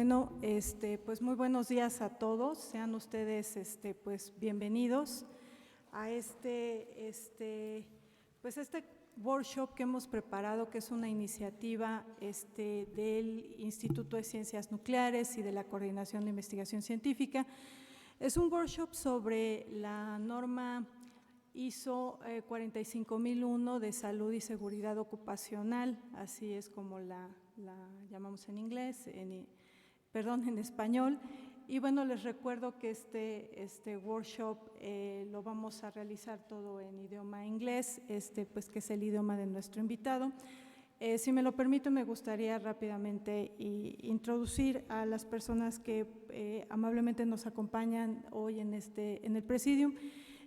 Bueno, pues muy buenos días a todos. Sean ustedes, pues bienvenidos a este workshop que hemos preparado, que es una iniciativa del Instituto de Ciencias Nucleares y de la Coordinación de Investigación Científica. Es un workshop sobre la norma ISO 45001 de salud y seguridad ocupacional, así es como la llamamos en inglés, en español. Y bueno, les recuerdo que este workshop lo vamos a realizar todo en idioma inglés, pues que es el idioma de nuestro invitado. Si me lo permite, me gustaría rápidamente introducir a las personas que amablemente nos acompañan hoy en el Presidium.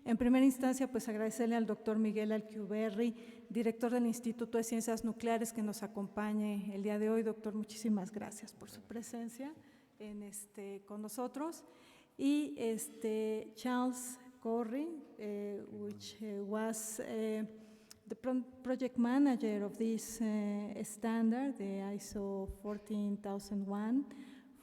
En primera instancia, pues agradecerle al doctor Miguel Alquiuberri, director del Instituto de Ciencias Nucleares, que nos acompañe el día de hoy. Doctor, muchísimas gracias por su presencia con nosotros. Y Charles Corry, which was the project manager of this standard, the ISO 14001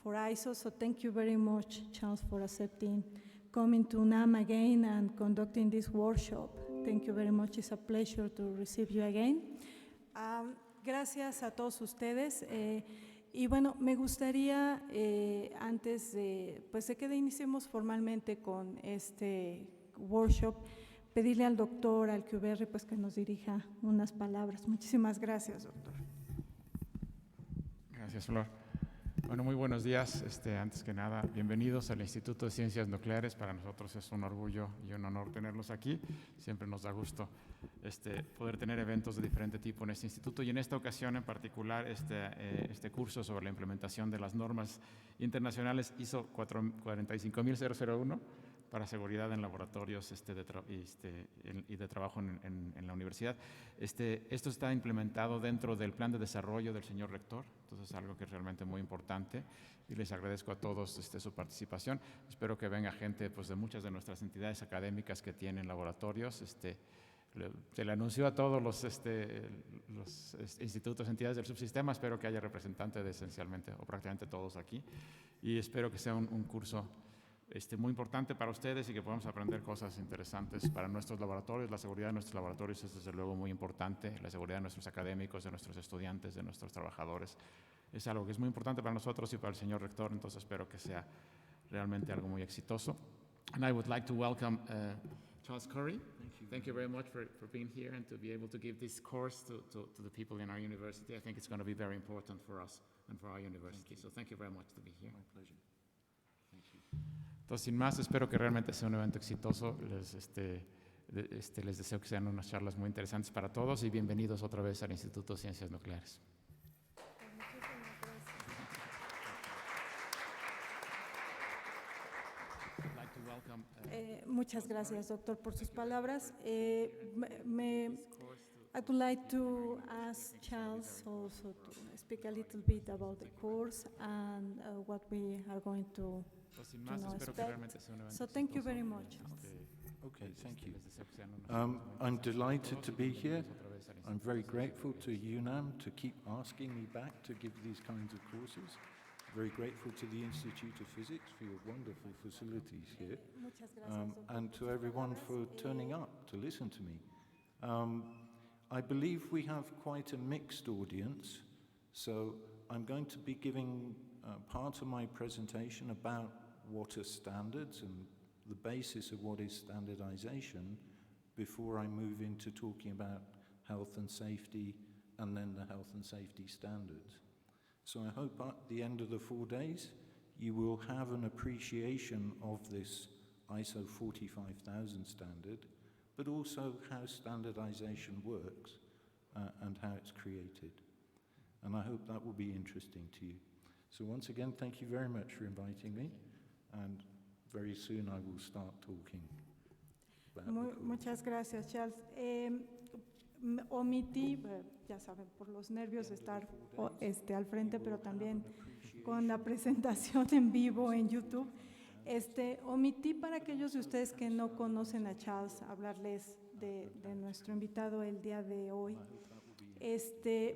for ISO. So thank you very much, Charles, for accepting coming to UNAM again and conducting this workshop. Thank you very much. It's a pleasure to receive you again. Gracias a todos ustedes. Y bueno, me gustaría, antes de que iniciemos formalmente con este workshop, pedirle al doctor Alquiuberri pues que nos dirija unas palabras. Muchísimas gracias, doctor. Gracias, Flor. Bueno, muy buenos días. Antes que nada, bienvenidos al Instituto de Ciencias Nucleares. Para nosotros es un orgullo y un honor tenerlos aquí. Siempre nos da gusto poder tener eventos de diferente tipo en este instituto, y en esta ocasión en particular este curso sobre la implementación de las normas internacionales ISO 45001 para seguridad en laboratorios y de trabajo en la universidad. Esto está implementado dentro del plan de desarrollo del señor rector, entonces es algo que es realmente muy importante, y les agradezco a todos su participación. Espero que venga gente pues, de muchas de nuestras entidades académicas que tienen laboratorios. Se le anunció a todos los institutos, entidades del subsistema. Espero que haya representantes de esencialmente o prácticamente todos aquí, y espero que sea un curso muy importante para ustedes y que podamos aprender cosas interesantes para nuestros laboratorios. La seguridad de nuestros laboratorios es desde luego muy importante, la seguridad de nuestros académicos, de nuestros estudiantes, de nuestros trabajadores. Es algo que es muy importante para nosotros y para el señor rector, entonces espero que sea realmente algo muy exitoso. And I would like to welcome Charles Corry. Thank you very much for being here and to be able to give this course to the people in our university. I think it's going to be very important for us and for our university. So thank you very much to be here. My pleasure. Thank you. Entonces, sin más, espero que realmente sea un evento exitoso. Les deseo que sean unas charlas muy interesantes para todos, y bienvenidos otra vez al Instituto de Ciencias Nucleares. Muchas gracias, doctor, por sus palabras. I would like to ask Charles also to speak a little bit about the course and what we are going to Sin más, espero que realmente sea un evento So thank you very much. Okay, thank you. I'm delighted to be here. I'm very grateful to UNAM to keep asking me back to give these kinds of courses. Very grateful to the Institute of Physics for your wonderful facilities here, and to everyone for turning up to listen to me. I believe we have quite a mixed audience, so I'm going to be giving part of my presentation about what are standards and the basis of what is standardization before I move into talking about health and safety and then the health and safety standards. So I hope at the end of the 4 days you will have an appreciation of this ISO 45000 standard, but also how standardization works and how it's created. And I hope that will be interesting to you. So once again, thank you very much for inviting me, and very soon I will start talking about Muchas gracias, Charles. Omití, ya saben, por los nervios de estar al frente, pero también con la presentación en vivo en YouTube, omití para aquellos de ustedes que no conocen a Charles, hablarles de nuestro invitado el día de hoy.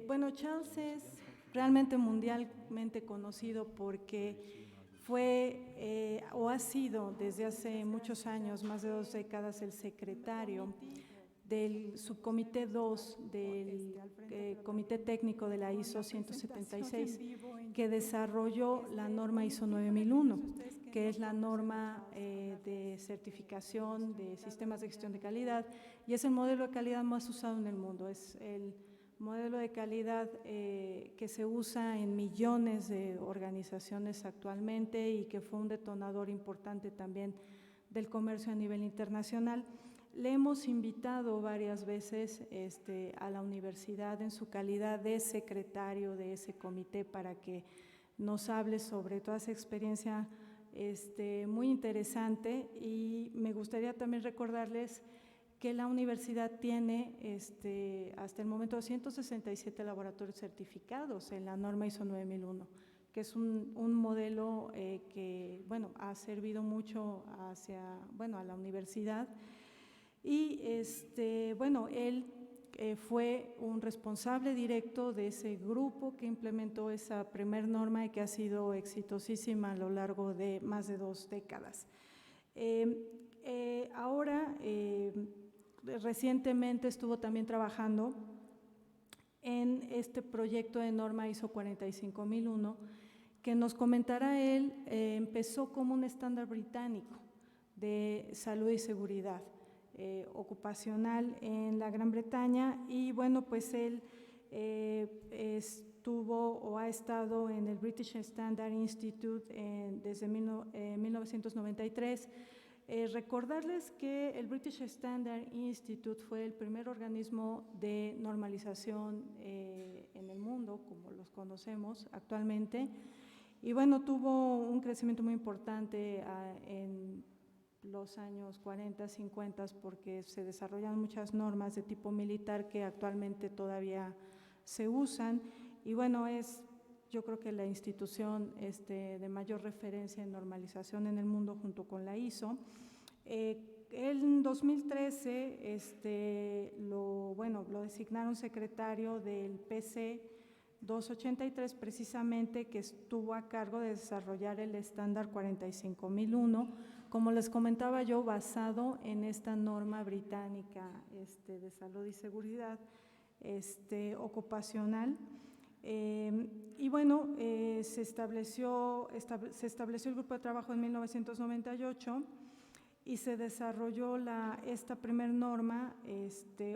Bueno, Charles es realmente mundialmente conocido porque fue o ha sido desde hace muchos años, más de 2 décadas, el secretario del subcomité 2 del Comité Técnico de la ISO 176, que desarrolló la norma ISO 9001, que es la norma de certificación de sistemas de gestión de calidad, y es el modelo de calidad más usado en el mundo. Es el modelo de calidad que se usa en millones de organizaciones actualmente y que fue un detonador importante también del comercio a nivel internacional. Le hemos invitado varias veces a la universidad en su calidad de secretario de ese comité para que nos hable sobre toda esa experiencia muy interesante, y me gustaría también recordarles que la universidad tiene hasta el momento 167 laboratorios certificados en la norma ISO 9001, que es un modelo que, bueno, ha servido mucho a la universidad. Y bueno, él fue un responsable directo de ese grupo que implementó esa primer norma y que ha sido exitosísima a lo largo de más de 2 décadas. Ahora, recientemente estuvo también trabajando en este proyecto de norma ISO 45001, que nos comentará él. Empezó como un estándar británico de salud y seguridad ocupacional en la Gran Bretaña, y bueno, pues él estuvo o ha estado en el British Standard Institute desde 1993. Recordarles que el British Standard Institute fue el primer organismo de normalización en el mundo, como los conocemos actualmente, y bueno, tuvo un crecimiento muy importante en los años 40, 50, porque se desarrollan muchas normas de tipo militar que actualmente todavía se usan, y bueno, yo creo que la institución de mayor referencia en normalización en el mundo junto con la ISO. En 2013 lo designaron secretario del PC 283, precisamente, que estuvo a cargo de desarrollar el estándar 45001, como les comentaba yo, basado en esta norma británica de salud y seguridad ocupacional. Y bueno, se estableció el grupo de trabajo en 1998 y se desarrolló esta primer norma,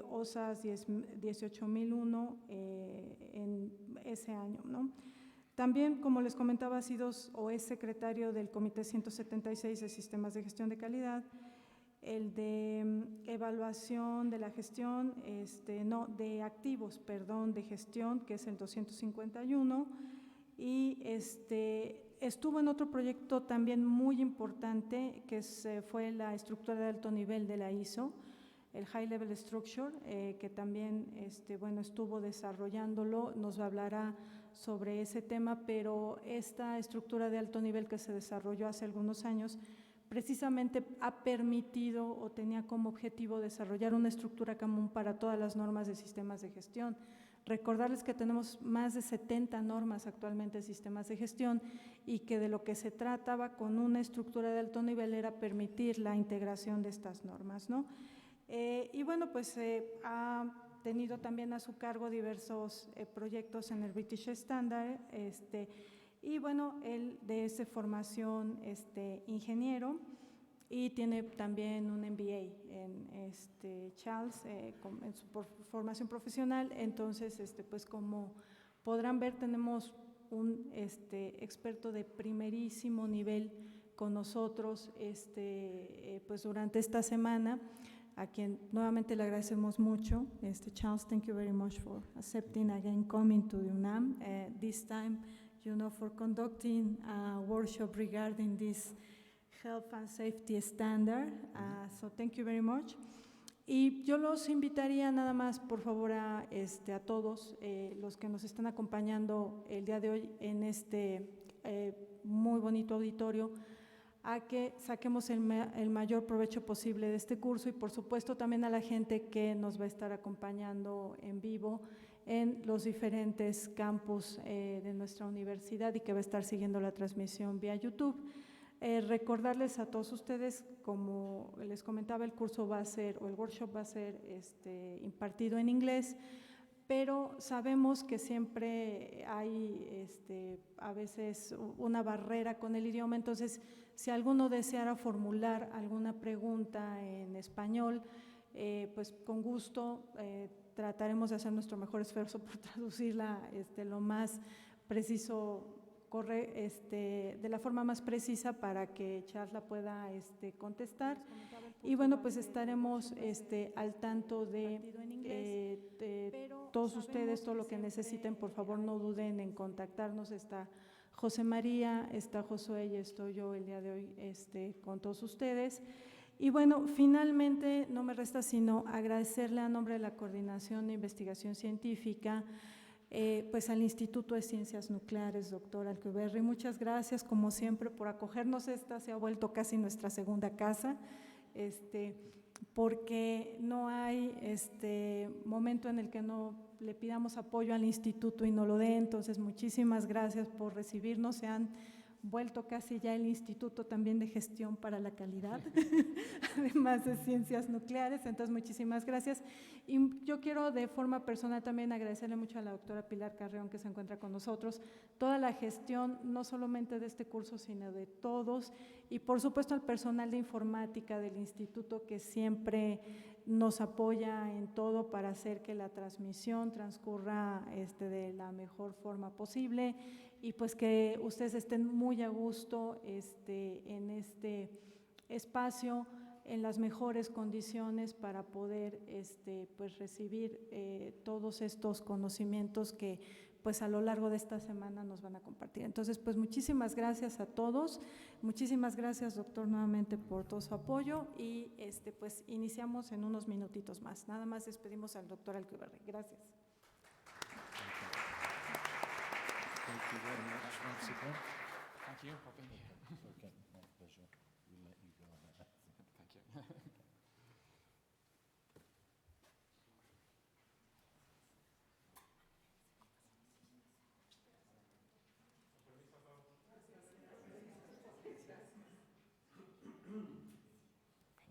OSAS 18001, en ese año, ¿no? También, como les comentaba, ha sido o es secretario del Comité 176 de Sistemas de Gestión de Calidad, el de evaluación de la gestión, de activos, perdón, de gestión, que es el 251, y estuvo en otro proyecto también muy importante, que fue la estructura de alto nivel de la ISO, el High Level Structure, que también estuvo desarrollándolo. Nos hablará sobre ese tema, pero esta estructura de alto nivel que se desarrolló hace algunos años precisamente ha permitido o tenía como objetivo desarrollar una estructura común para todas las normas de sistemas de gestión. Recordarles que tenemos más de 70 normas actualmente de sistemas de gestión y que de lo que se trataba con una estructura de alto nivel era permitir la integración de estas normas, ¿no? Y bueno, pues ha tenido también a su cargo diversos proyectos en el British Standard, y bueno, él de formación ingeniero, y tiene también un MBA en Charles, en su formación profesional. Entonces, pues como podrán ver, tenemos un experto de primerísimo nivel con nosotros pues durante esta semana, a quien nuevamente le agradecemos mucho. Charles, thank you very much for accepting again coming to the UNAM, this time, for conducting a workshop regarding this health and safety standard. So thank you very much. Y yo los invitaría nada más, por favor, a todos los que nos están acompañando el día de hoy en muy bonito auditorio, a que saquemos el mayor provecho posible de este curso, y por supuesto también a la gente que nos va a estar acompañando en vivo en los diferentes campus de nuestra universidad y que va a estar siguiendo la transmisión vía YouTube. Recordarles a todos ustedes, como les comentaba, el curso va a ser, o el workshop va a ser impartido en inglés, pero sabemos que siempre hay a veces una barrera con el idioma, entonces si alguno deseara formular alguna pregunta en español, pues con gusto trataremos de hacer nuestro mejor esfuerzo por traducirla lo más preciso, de la forma más precisa para que Charles la pueda contestar. Y bueno, pues estaremos al tanto de todos ustedes, todo lo que necesiten, por favor no duden en contactarnos. Está José María, está Josué y estoy yo el día de hoy con todos ustedes. Y bueno, finalmente no me resta sino agradecerle a nombre de la Coordinación de Investigación Científica pues al Instituto de Ciencias Nucleares, doctor Alquiverri. Muchas gracias, como siempre, por acogernos. Esta se ha vuelto casi nuestra segunda casa, porque no hay momento en el que no le pidamos apoyo al instituto y no lo dé. Entonces, muchísimas gracias por recibirnos. Se han vuelto casi ya el Instituto también de Gestión para la Calidad, además de Ciencias Nucleares. Entonces, muchísimas gracias. Y yo quiero de forma personal también agradecerle mucho a la doctora Pilar Carreón, que se encuentra con nosotros, toda la gestión, no solamente de este curso, sino de todos, y por supuesto al personal de informática del instituto, que siempre nos apoya en todo para hacer que la transmisión transcurra de la mejor forma posible, y pues que ustedes estén muy a gusto en este espacio, en las mejores condiciones para poder pues recibir todos estos conocimientos que pues a lo largo de esta semana nos van a compartir. Entonces, pues muchísimas gracias a todos, muchísimas gracias, doctor, nuevamente por todo su apoyo, y pues iniciamos en unos minutitos más. Nada más despedimos al doctor Alquiverri. Gracias. Thank you very much once again. Thank you for being here. Okay, my pleasure. We'll let you go on that. Thank you.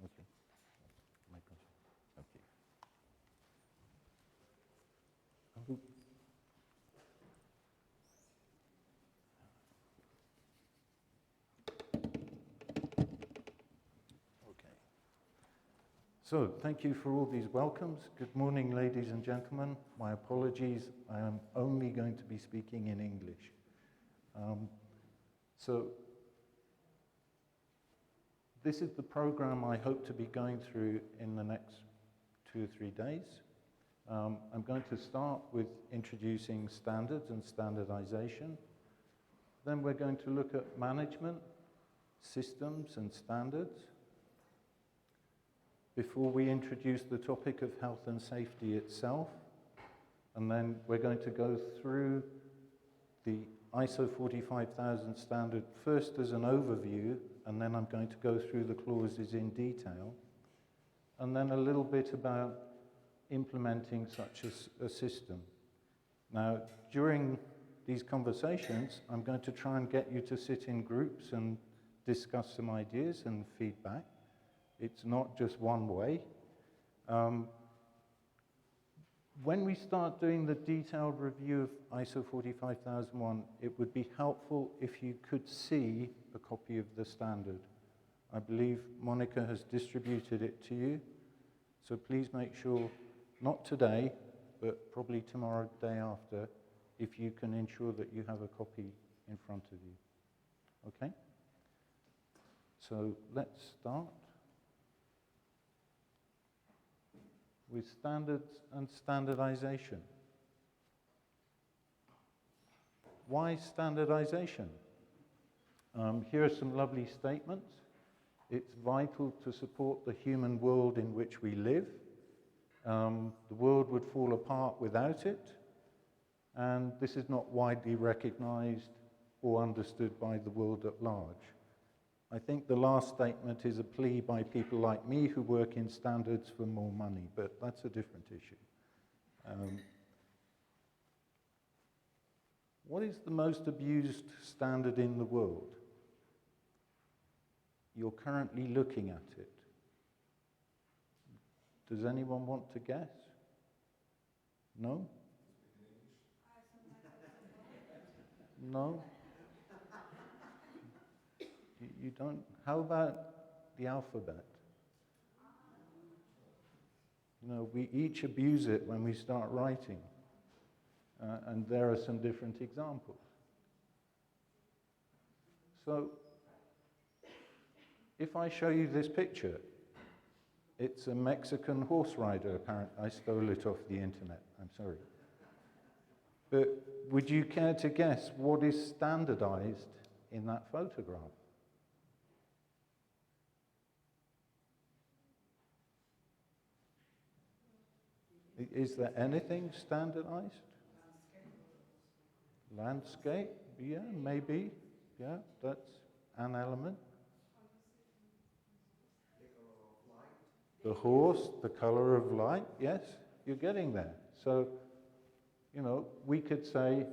Okay, my pleasure. Okay. Okay. So, thank you for all these welcomes. Good morning, ladies and gentlemen. My apologies, I am only going to be speaking in English. So, this is the program I hope to be going through in the next 2 or 3 days. I'm going to start with introducing standards and standardization. Then we're going to look at management, systems and standards, before we introduce the topic of health and safety itself. And then we're going to go through the ISO 45000 standard first as an overview, and then I'm going to go through the clauses in detail, and then a little bit about implementing such a system. Now, during these conversations, I'm going to try and get you to sit in groups and discuss some ideas and feedback. It's not just one way. When we start doing the detailed review of ISO 45001, it would be helpful if you could see a copy of the standard. I believe Monica has distributed it to you, so please make sure, not today, but probably tomorrow, day after, if you can ensure that you have a copy in front of you. Okay? So let's start with standards and standardization. Why standardization? Here are some lovely statements. It's vital to support the human world in which we live. The world would fall apart without it, and this is not widely recognized or understood by the world at large. I think the last statement is a plea by people like me who work in standards for more money, but that's a different issue. What is the most abused standard in the world? You're currently looking at it. Does anyone want to guess? No? No? You don't? How about the alphabet? You know, we each abuse it when we start writing. And there are some different examples. So, if I show you this picture, it's a Mexican horse rider, apparently. I stole it off the internet, I'm sorry. But would you care to guess what is standardized in that photograph? Is there anything standardized? Landscape, yeah, maybe. Yeah, that's an element. The horse, the color of light, yes, you're getting there. So, you know, we could say,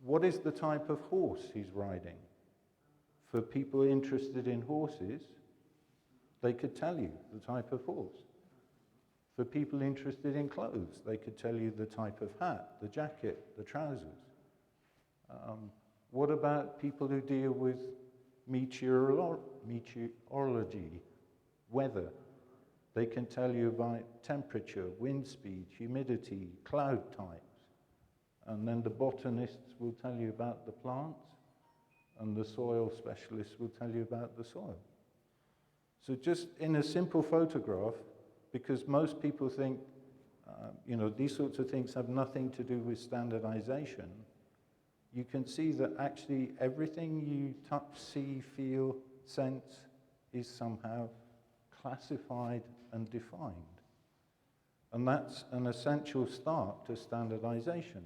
what is the type of horse he's riding? For people interested in horses, they could tell you the type of horse. For people interested in clothes, they could tell you the type of hat, the jacket, the trousers. What about people who deal with meteorology, weather? They can tell you about temperature, wind speed, humidity, cloud types. And then the botanists will tell you about the plants, and the soil specialists will tell you about the soil. So just in a simple photograph, because most people think, you know, these sorts of things have nothing to do with standardization, you can see that actually everything you touch, see, feel, sense is somehow classified and defined. And that's an essential start to standardization.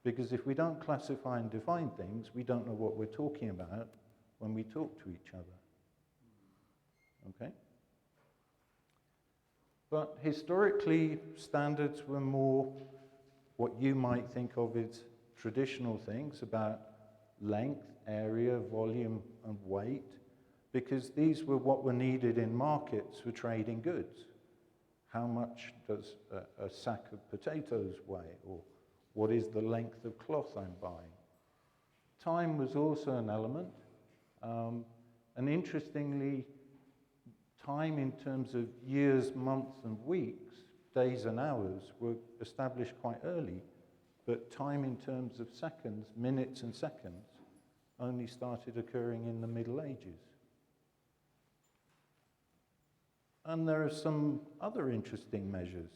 Because if we don't classify and define things, we don't know what we're talking about when we talk to each other. Okay? But historically, standards were more what you might think of as traditional things about length, area, volume, and weight, because these were what were needed in markets for trading goods. How much does a sack of potatoes weigh, or what is the length of cloth I'm buying? Time was also an element, and interestingly, time in terms of years, months, and weeks, days and hours were established quite early, but time in terms of seconds, minutes and seconds, only started occurring in the Middle Ages. And there are some other interesting measures.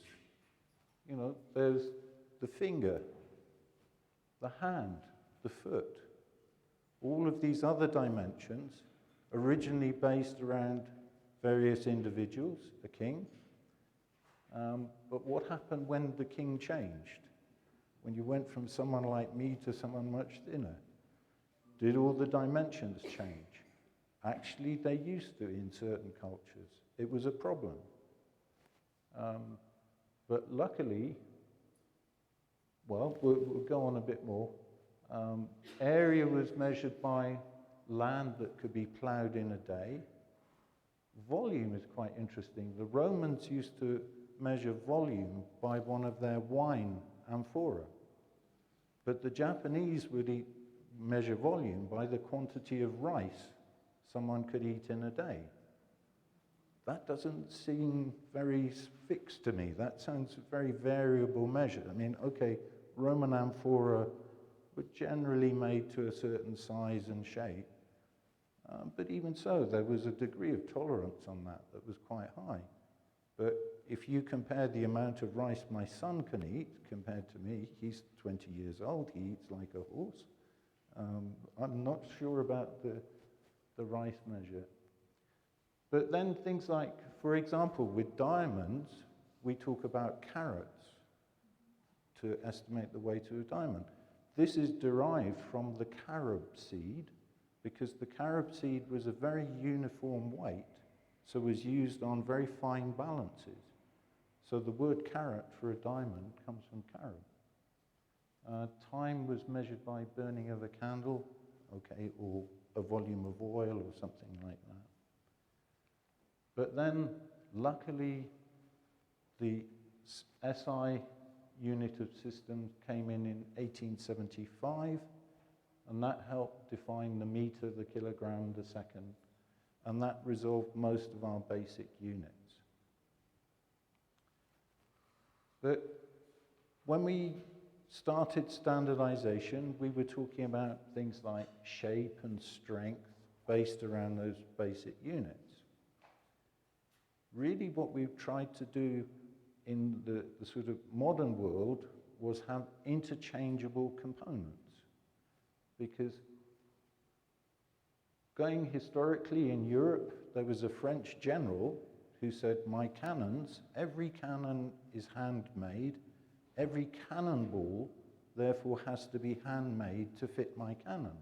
You know, there's the finger, the hand, the foot. All of these other dimensions, originally based around various individuals, a king. But what happened when the king changed? When you went from someone like me to someone much thinner? Did all the dimensions change? Actually, they used to in certain cultures. It was a problem. But luckily, well, we'll go on a bit more. Area was measured by land that could be plowed in a day. Volume is quite interesting. The Romans used to measure volume by one of their wine amphora. But the Japanese would measure volume by the quantity of rice someone could eat in a day. That doesn't seem very fixed to me. That sounds a very variable measure. I mean, okay, Roman amphora were generally made to a certain size and shape. But even so, there was a degree of tolerance on that was quite high. But if you compare the amount of rice my son can eat compared to me, he's 20 years old, he eats like a horse. I'm not sure about the rice measure. But then things like, for example, with diamonds, we talk about carats to estimate the weight of a diamond. This is derived from the carob seed, because the carob seed was a very uniform weight, so was used on very fine balances. So the word carat for a diamond comes from carob. Time was measured by burning of a candle, okay, or a volume of oil or something like that. But then, luckily, the SI unit of systems came in 1875, and that helped define the meter, the kilogram, the second, and that resolved most of our basic units. But when we started standardization, we were talking about things like shape and strength based around those basic units. Really what we've tried to do in the sort of modern world was have interchangeable components. Because going historically in Europe, there was a French general who said, my cannons, every cannon is handmade, every cannonball, therefore, has to be handmade to fit my cannon.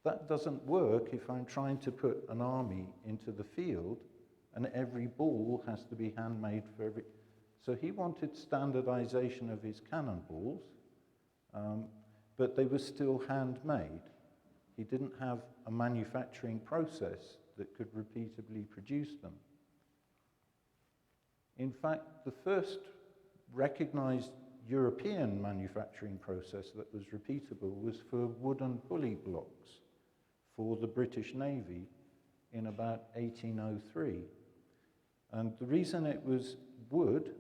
That doesn't work if I'm trying to put an army into the field and every ball has to be handmade for every... So he wanted standardization of his cannonballs, but they were still handmade. He didn't have a manufacturing process that could repeatably produce them. In fact, the first recognized European manufacturing process that was repeatable was for wooden pulley blocks for the British Navy in about 1803. And the reason it was wood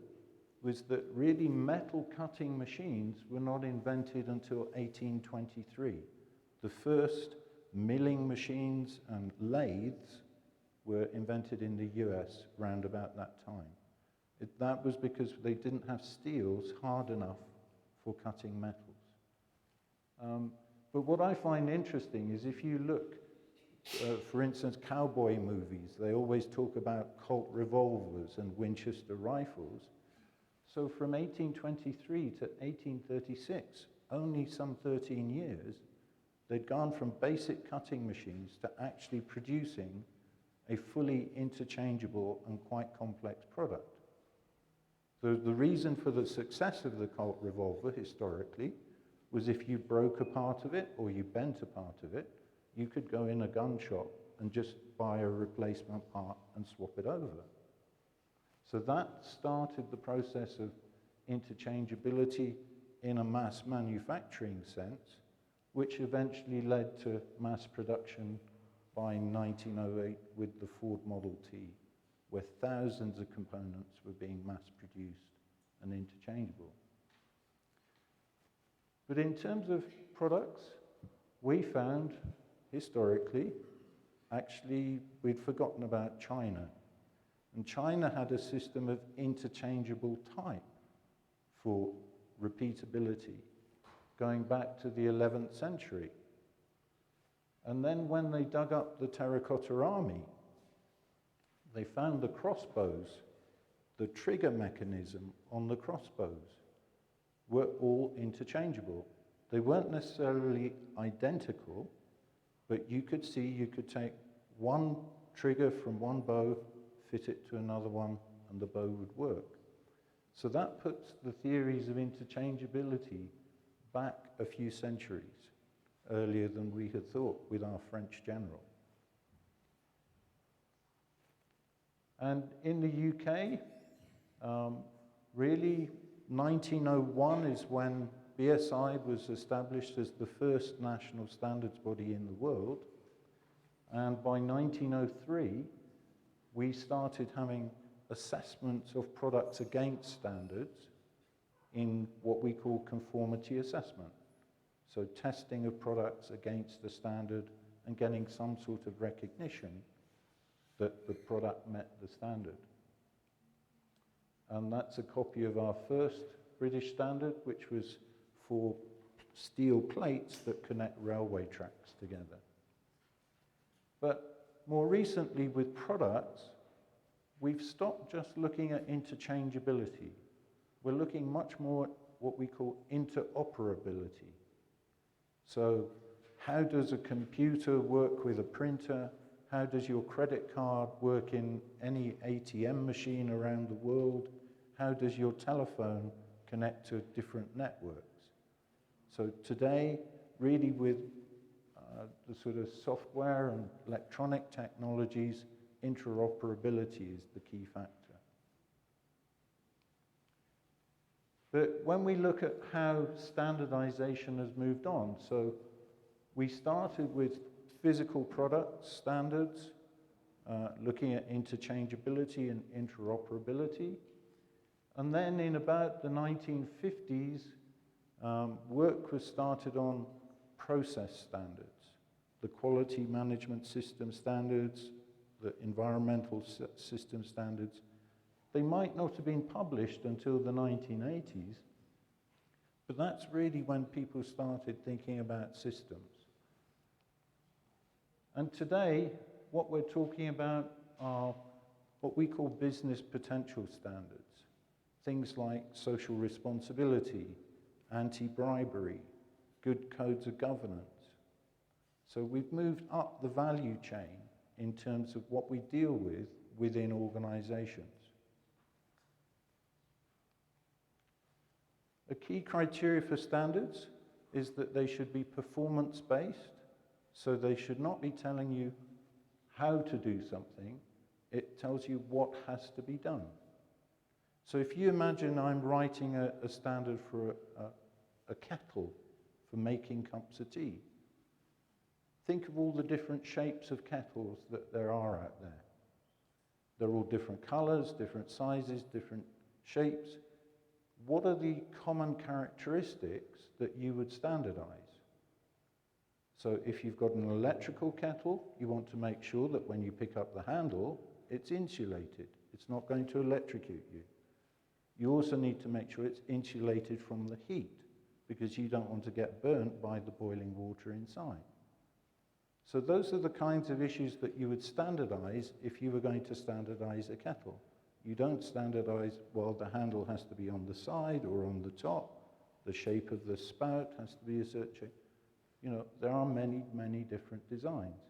was that really metal cutting machines were not invented until 1823. The first milling machines and lathes were invented in the US round about that time. That was because they didn't have steels hard enough for cutting metals. But what I find interesting is if you look, for instance, cowboy movies, they always talk about Colt revolvers and Winchester rifles. So from 1823 to 1836, only some 13 years, they'd gone from basic cutting machines to actually producing a fully interchangeable and quite complex product. So the reason for the success of the Colt revolver historically was if you broke a part of it or you bent a part of it, you could go in a gun shop and just buy a replacement part and swap it over. So that started the process of interchangeability in a mass manufacturing sense, which eventually led to mass production by 1908 with the Ford Model T, where thousands of components were being mass-produced and interchangeable. But in terms of products, we found, historically, actually, we'd forgotten about China. And China had a system of interchangeable type for repeatability, going back to the 11th century. And then when they dug up the Terracotta Army, they found the crossbows, the trigger mechanism on the crossbows were all interchangeable. They weren't necessarily identical, but you could see you could take one trigger from one bow, fit it to another one, and the bow would work. So that puts the theories of interchangeability back a few centuries earlier than we had thought with our French general. And in the UK, really 1901 is when BSI was established as the first national standards body in the world. And by 1903, we started having assessments of products against standards in what we call conformity assessment. So testing of products against the standard and getting some sort of recognition that the product met the standard. And that's a copy of our first British standard, which was for steel plates that connect railway tracks together. But more recently with products, we've stopped just looking at interchangeability. We're looking much more at what we call interoperability. So how does a computer work with a printer? How does your credit card work in any ATM machine around the world? How does your telephone connect to different networks? So today, really with the sort of software and electronic technologies, interoperability is the key factor. But when we look at how standardization has moved on, so we started with physical product standards, looking at interchangeability and interoperability. And then in about the 1950s, work was started on process standards, the quality management system standards, the environmental system standards. They might not have been published until the 1980s, but that's really when people started thinking about systems. And today, what we're talking about are what we call business potential standards. Things like social responsibility, anti-bribery, good codes of governance. So we've moved up the value chain in terms of what we deal with within organizations. A key criteria for standards is that they should be performance-based, so they should not be telling you how to do something, it tells you what has to be done. So if you imagine I'm writing a standard for a kettle for making cups of tea, think of all the different shapes of kettles that there are out there. They're all different colors, different sizes, different shapes. What are the common characteristics that you would standardize? So if you've got an electrical kettle, you want to make sure that when you pick up the handle, it's insulated. It's not going to electrocute you. You also need to make sure it's insulated from the heat, because you don't want to get burnt by the boiling water inside. So those are the kinds of issues that you would standardize if you were going to standardize a kettle. You don't standardize, well, the handle has to be on the side or on the top, the shape of the spout has to be a certain shape. You know, there are many, many different designs.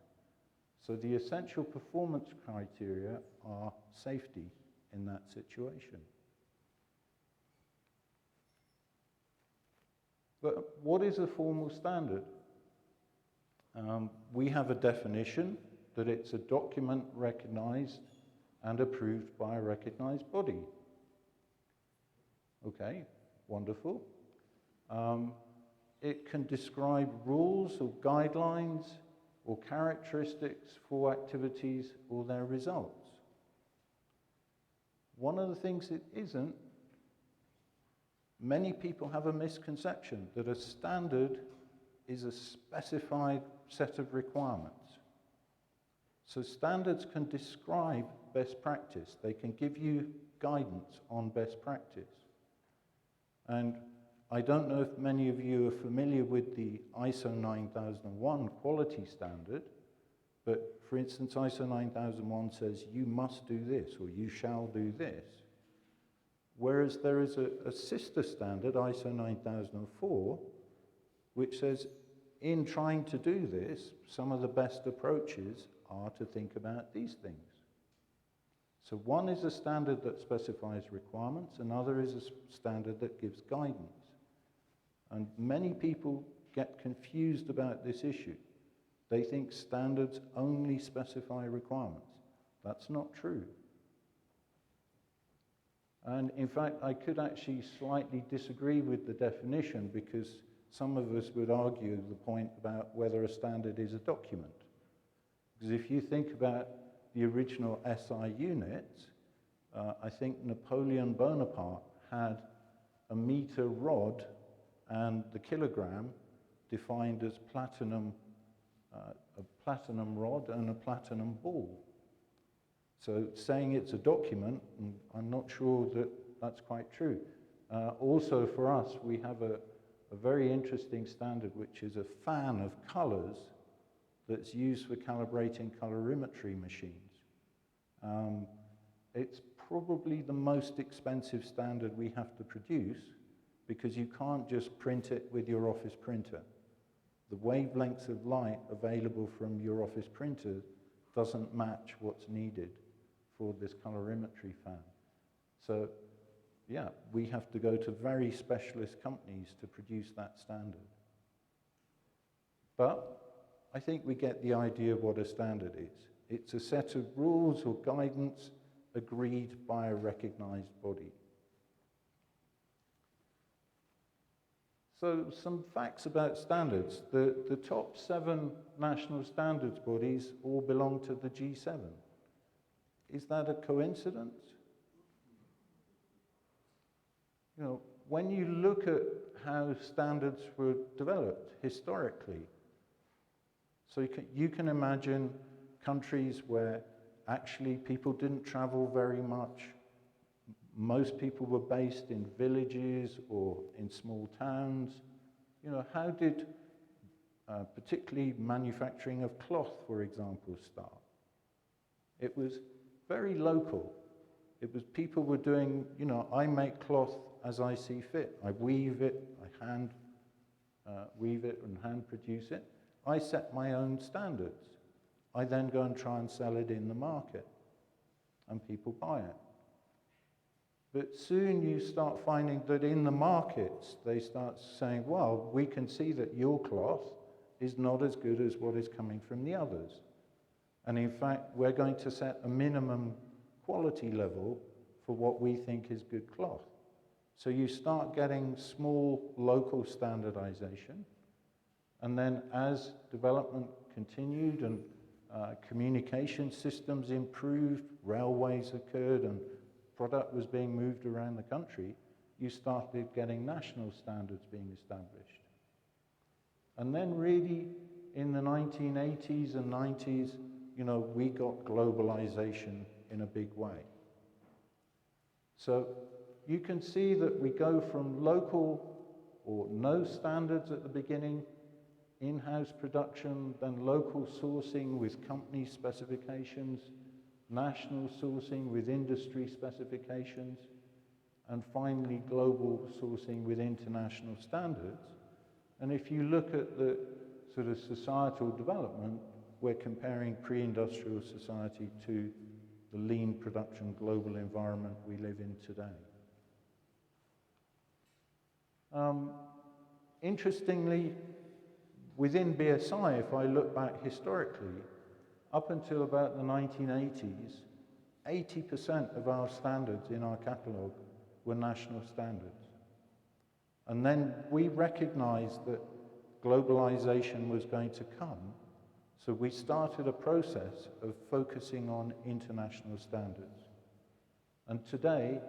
So the essential performance criteria are safety in that situation. But what is a formal standard? We have a definition that it's a document recognized and approved by a recognized body. Okay, wonderful. It can describe rules or guidelines or characteristics for activities or their results. One of the things it isn't, many people have a misconception that a standard is a specified set of requirements. So standards can describe best practice. They can give you guidance on best practice. And I don't know if many of you are familiar with the ISO 9001 quality standard, but for instance, ISO 9001 says you must do this or you shall do this. Whereas there is a sister standard, ISO 9004, which says in trying to do this, some of the best approaches are to think about these things. So one is a standard that specifies requirements, another is a standard that gives guidance. And many people get confused about this issue. They think standards only specify requirements. That's not true. And in fact, I could actually slightly disagree with the definition, because some of us would argue the point about whether a standard is a document. Because if you think about the original SI units, I think Napoleon Bonaparte had a meter rod and the kilogram defined as platinum, a platinum rod and a platinum ball. So saying it's a document, I'm not sure that that's quite true. Also for us, we have a very interesting standard, which is a fan of colors that's used for calibrating colorimetry machines. It's probably the most expensive standard we have to produce, because you can't just print it with your office printer. The wavelengths of light available from your office printer doesn't match what's needed for this colorimetry fan. So yeah, we have to go to very specialist companies to produce that standard. But I think we get the idea of what a standard is. It's a set of rules or guidance agreed by a recognized body. So some facts about standards. The top 7 national standards bodies all belong to the G7. Is that a coincidence? You know, when you look at how standards were developed historically, so you can imagine countries where actually people didn't travel very much. Most people were based in villages or in small towns. You know, how did particularly manufacturing of cloth, for example, start? It was very local. It was people were doing, you know, I make cloth as I see fit. I weave it, I hand weave it and hand produce it. I set my own standards. I then go and try and sell it in the market, and people buy it. But soon you start finding that in the markets, they start saying, well, we can see that your cloth is not as good as what is coming from the others. And in fact, we're going to set a minimum quality level for what we think is good cloth. So you start getting small local standardization. And then as development continued and communication systems improved, railways occurred, and product was being moved around the country, you started getting national standards being established. And then really in the 1980s and 90s, you know, we got globalization in a big way. So you can see that we go from local or no standards at the beginning, in-house production, then local sourcing with company specifications, national sourcing with industry specifications, and finally global sourcing with international standards. And if you look at the sort of societal development, we're comparing pre-industrial society to the lean production global environment we live in today. Interestingly, within BSI, if I look back historically, up until about the 1980s, 80% of our standards in our catalogue were national standards. And then we recognized that globalization was going to come, so we started a process of focusing on international standards. And today,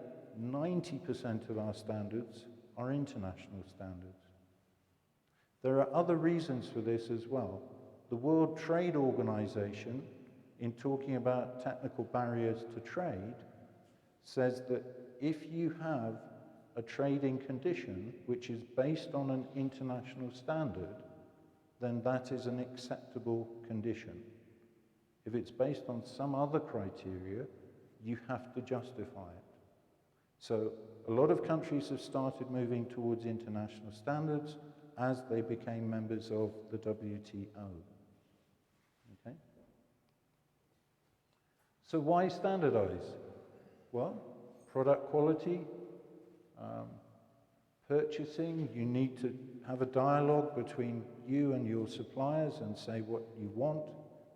90% of our standards are international standards. There are other reasons for this as well. The World Trade Organization, in talking about technical barriers to trade, says that if you have a trading condition which is based on an international standard, then that is an acceptable condition. If it's based on some other criteria, you have to justify it. So a lot of countries have started moving towards international standards as they became members of the WTO. Okay? So why standardize? Well, product quality, purchasing, you need to have a dialogue between you and your suppliers and say what you want,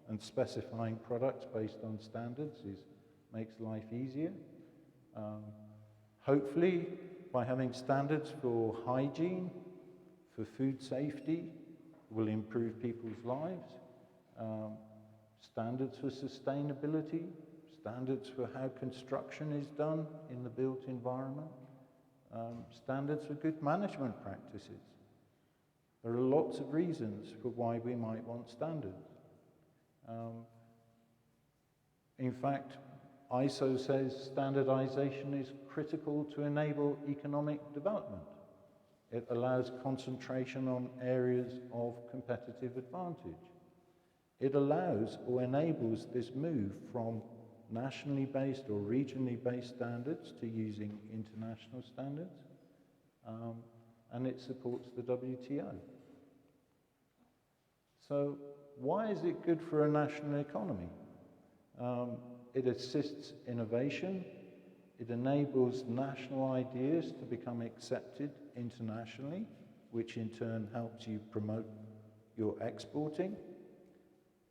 and specifying products based on standards makes life easier. Hopefully, by having standards for hygiene, for food safety, will improve people's lives. Standards for sustainability, standards for how construction is done in the built environment, standards for good management practices. There are lots of reasons for why we might want standards. In fact, ISO says standardization is critical to enable economic development. It allows concentration on areas of competitive advantage. It allows or enables this move from nationally based or regionally based standards to using international standards, and it supports the WTO. So why is it good for a national economy? It assists innovation. It enables national ideas to become accepted internationally, which in turn helps you promote you're exporting.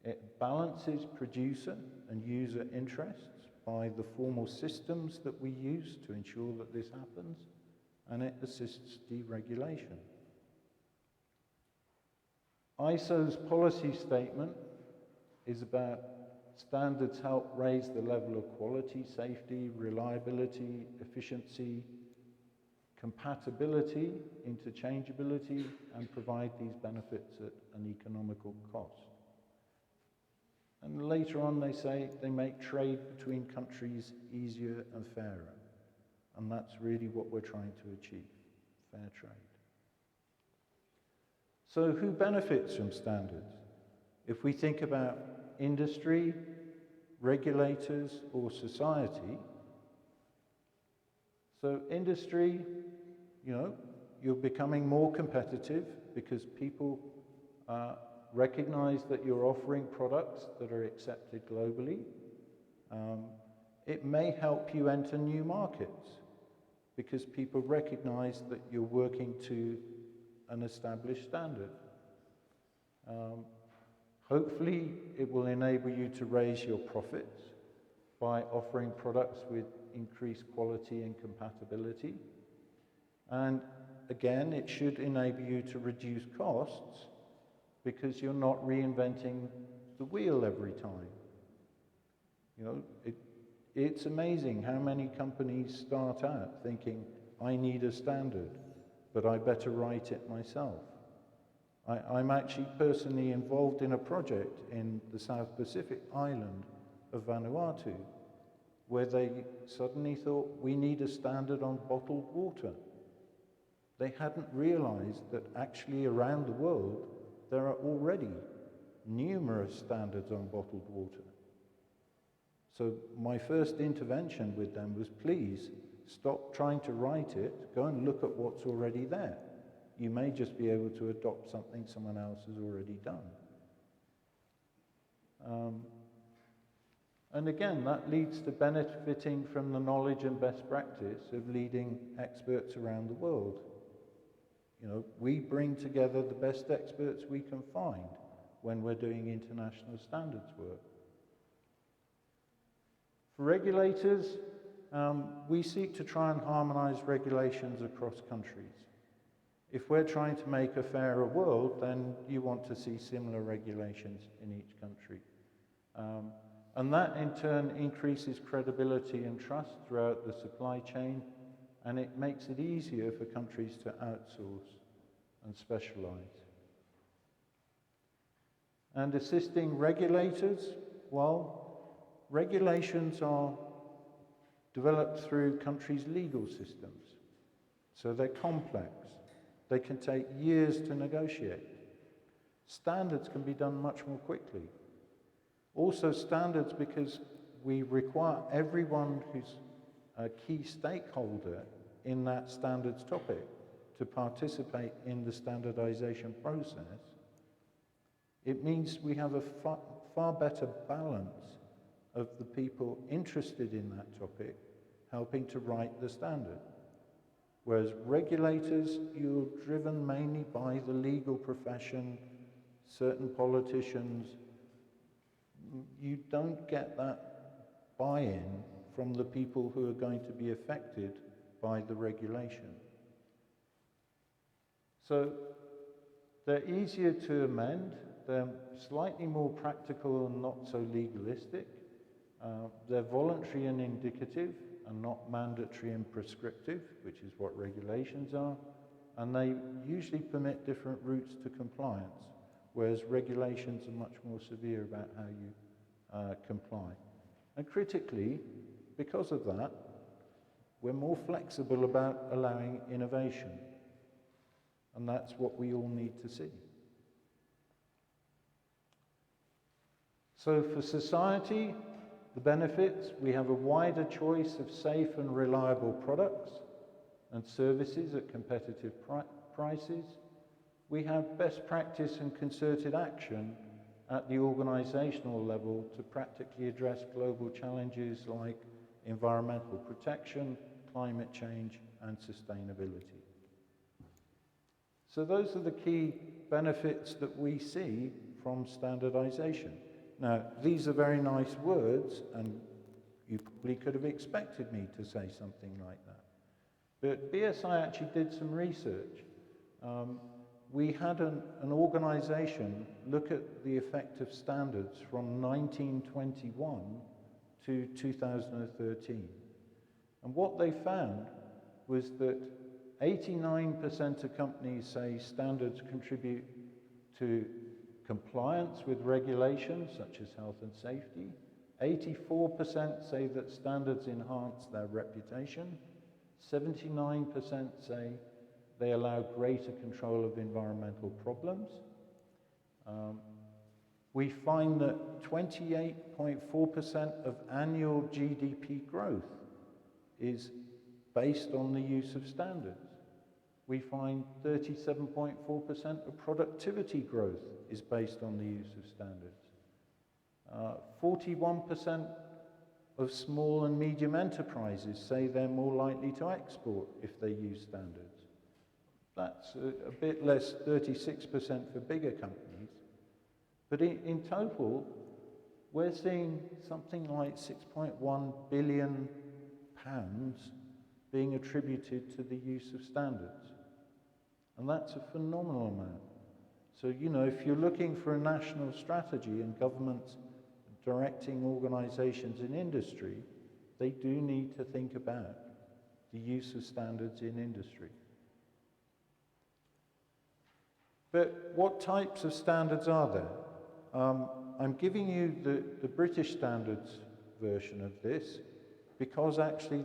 It balances producer and user interests by the formal systems that we use to ensure that this happens, and it assists deregulation. ISO's policy statement is about standards help raise the level of quality, safety, reliability, efficiency, compatibility, interchangeability, and provide these benefits at an economical cost. And later on they say they make trade between countries easier and fairer. And that's really what we're trying to achieve, fair trade. So who benefits from standards? If we think about industry, regulators, or society, so industry, you're becoming more competitive because people recognize that you're offering products that are accepted globally. It may help you enter new markets because people recognize that you're working to an established standard. Hopefully, it will enable you to raise your profits by offering products with increased quality and compatibility. And again, it should enable you to reduce costs because you're not reinventing the wheel every time. It's amazing how many companies start out thinking, I need a standard, but I better write it myself. I'm actually personally involved in a project in the South Pacific island of Vanuatu, where they suddenly thought, we need a standard on bottled water. They hadn't realized that actually around the world, there are already numerous standards on bottled water. So my first intervention with them was, please stop trying to write it, go and look at what's already there. You may just be able to adopt something someone else has already done. And again, that leads to benefiting from the knowledge and best practice of leading experts around the world. We bring together the best experts we can find when we're doing international standards work. For regulators, we seek to try and harmonize regulations across countries. If we're trying to make a fairer world, then you want to see similar regulations in each country. And that in turn increases credibility and trust throughout the supply chain, and it makes it easier for countries to outsource and specialize. And assisting regulators, well, regulations are developed through countries' legal systems. So they're complex. They can take years to negotiate. Standards can be done much more quickly. Also standards, because we require everyone who's a key stakeholder in that standards topic to participate in the standardization process. It means we have a far better balance of the people interested in that topic helping to write the standard. Whereas regulators, you're driven mainly by the legal profession, certain politicians. You don't get that buy-in from the people who are going to be affected by the regulation. So they're easier to amend, they're slightly more practical and not so legalistic. They're voluntary and indicative and not mandatory and prescriptive, which is what regulations are. And they usually permit different routes to compliance, whereas regulations are much more severe about how you comply. And critically, because of that, we're more flexible about allowing innovation. And that's what we all need to see. So for society, the benefits, we have a wider choice of safe and reliable products and services at competitive prices. We have best practice and concerted action at the organizational level to practically address global challenges like environmental protection, climate change, and sustainability. So those are the key benefits that we see from standardization. Now, these are very nice words, and you probably could have expected me to say something like that. But BSI actually did some research. We had an organization look at the effect of standards from 1921 to 2013. And what they found was that 89% of companies say standards contribute to compliance with regulations such as health and safety. 84% say that standards enhance their reputation. 79% say they allow greater control of environmental problems. We find that 28.4% of annual GDP growth is based on the use of standards. We find 37.4% of productivity growth is based on the use of standards. 41% of small and medium enterprises say they're more likely to export if they use standards. That's a bit less, 36% for bigger companies. But in total, we're seeing something like £6.1 billion being attributed to the use of standards. And that's a phenomenal amount. So, you know, if you're looking for a national strategy and governments directing organizations in industry, they do need to think about the use of standards in industry. But what types of standards are there? I'm giving you the British standards version of this because actually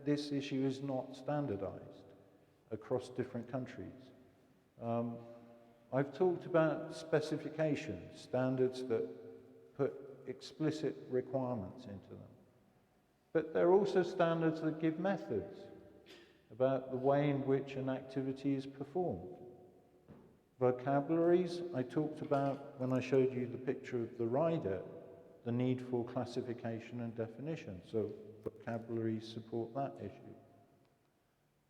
this issue is not standardized across different countries. I've talked about specifications, standards that put explicit requirements into them. But there are also standards that give methods about the way in which an activity is performed. Vocabularies, I talked about when I showed you the picture of the rider, the need for classification and definition. So vocabularies support that issue.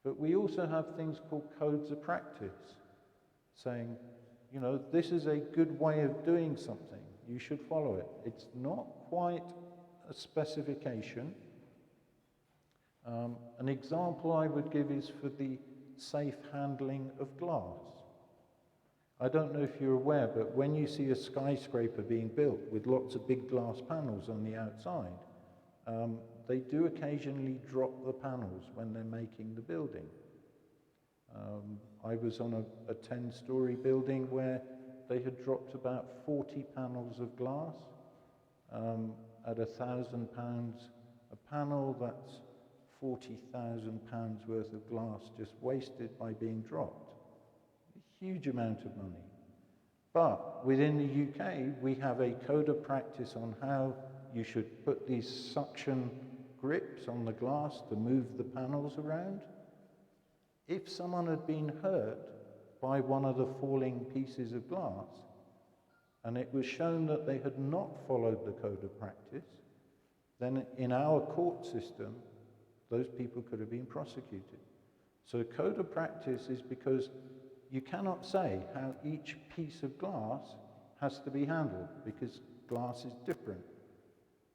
But we also have things called codes of practice, saying, you know, this is a good way of doing something. You should follow it. It's not quite a specification. An example I would give is for the safe handling of glass. I don't know if you're aware, but when you see a skyscraper being built with lots of big glass panels on the outside, they do occasionally drop the panels when they're making the building. I was on a 10-story building where they had dropped about 40 panels of glass. At £1,000 a panel, that's £40,000 worth of glass just wasted by being dropped. A huge amount of money. But within the UK, we have a code of practice on how you should put these suction grips on the glass to move the panels around. If someone had been hurt by one of the falling pieces of glass, and it was shown that they had not followed the code of practice, then in our court system, those people could have been prosecuted. So code of practice is because you cannot say how each piece of glass has to be handled, because glass is different.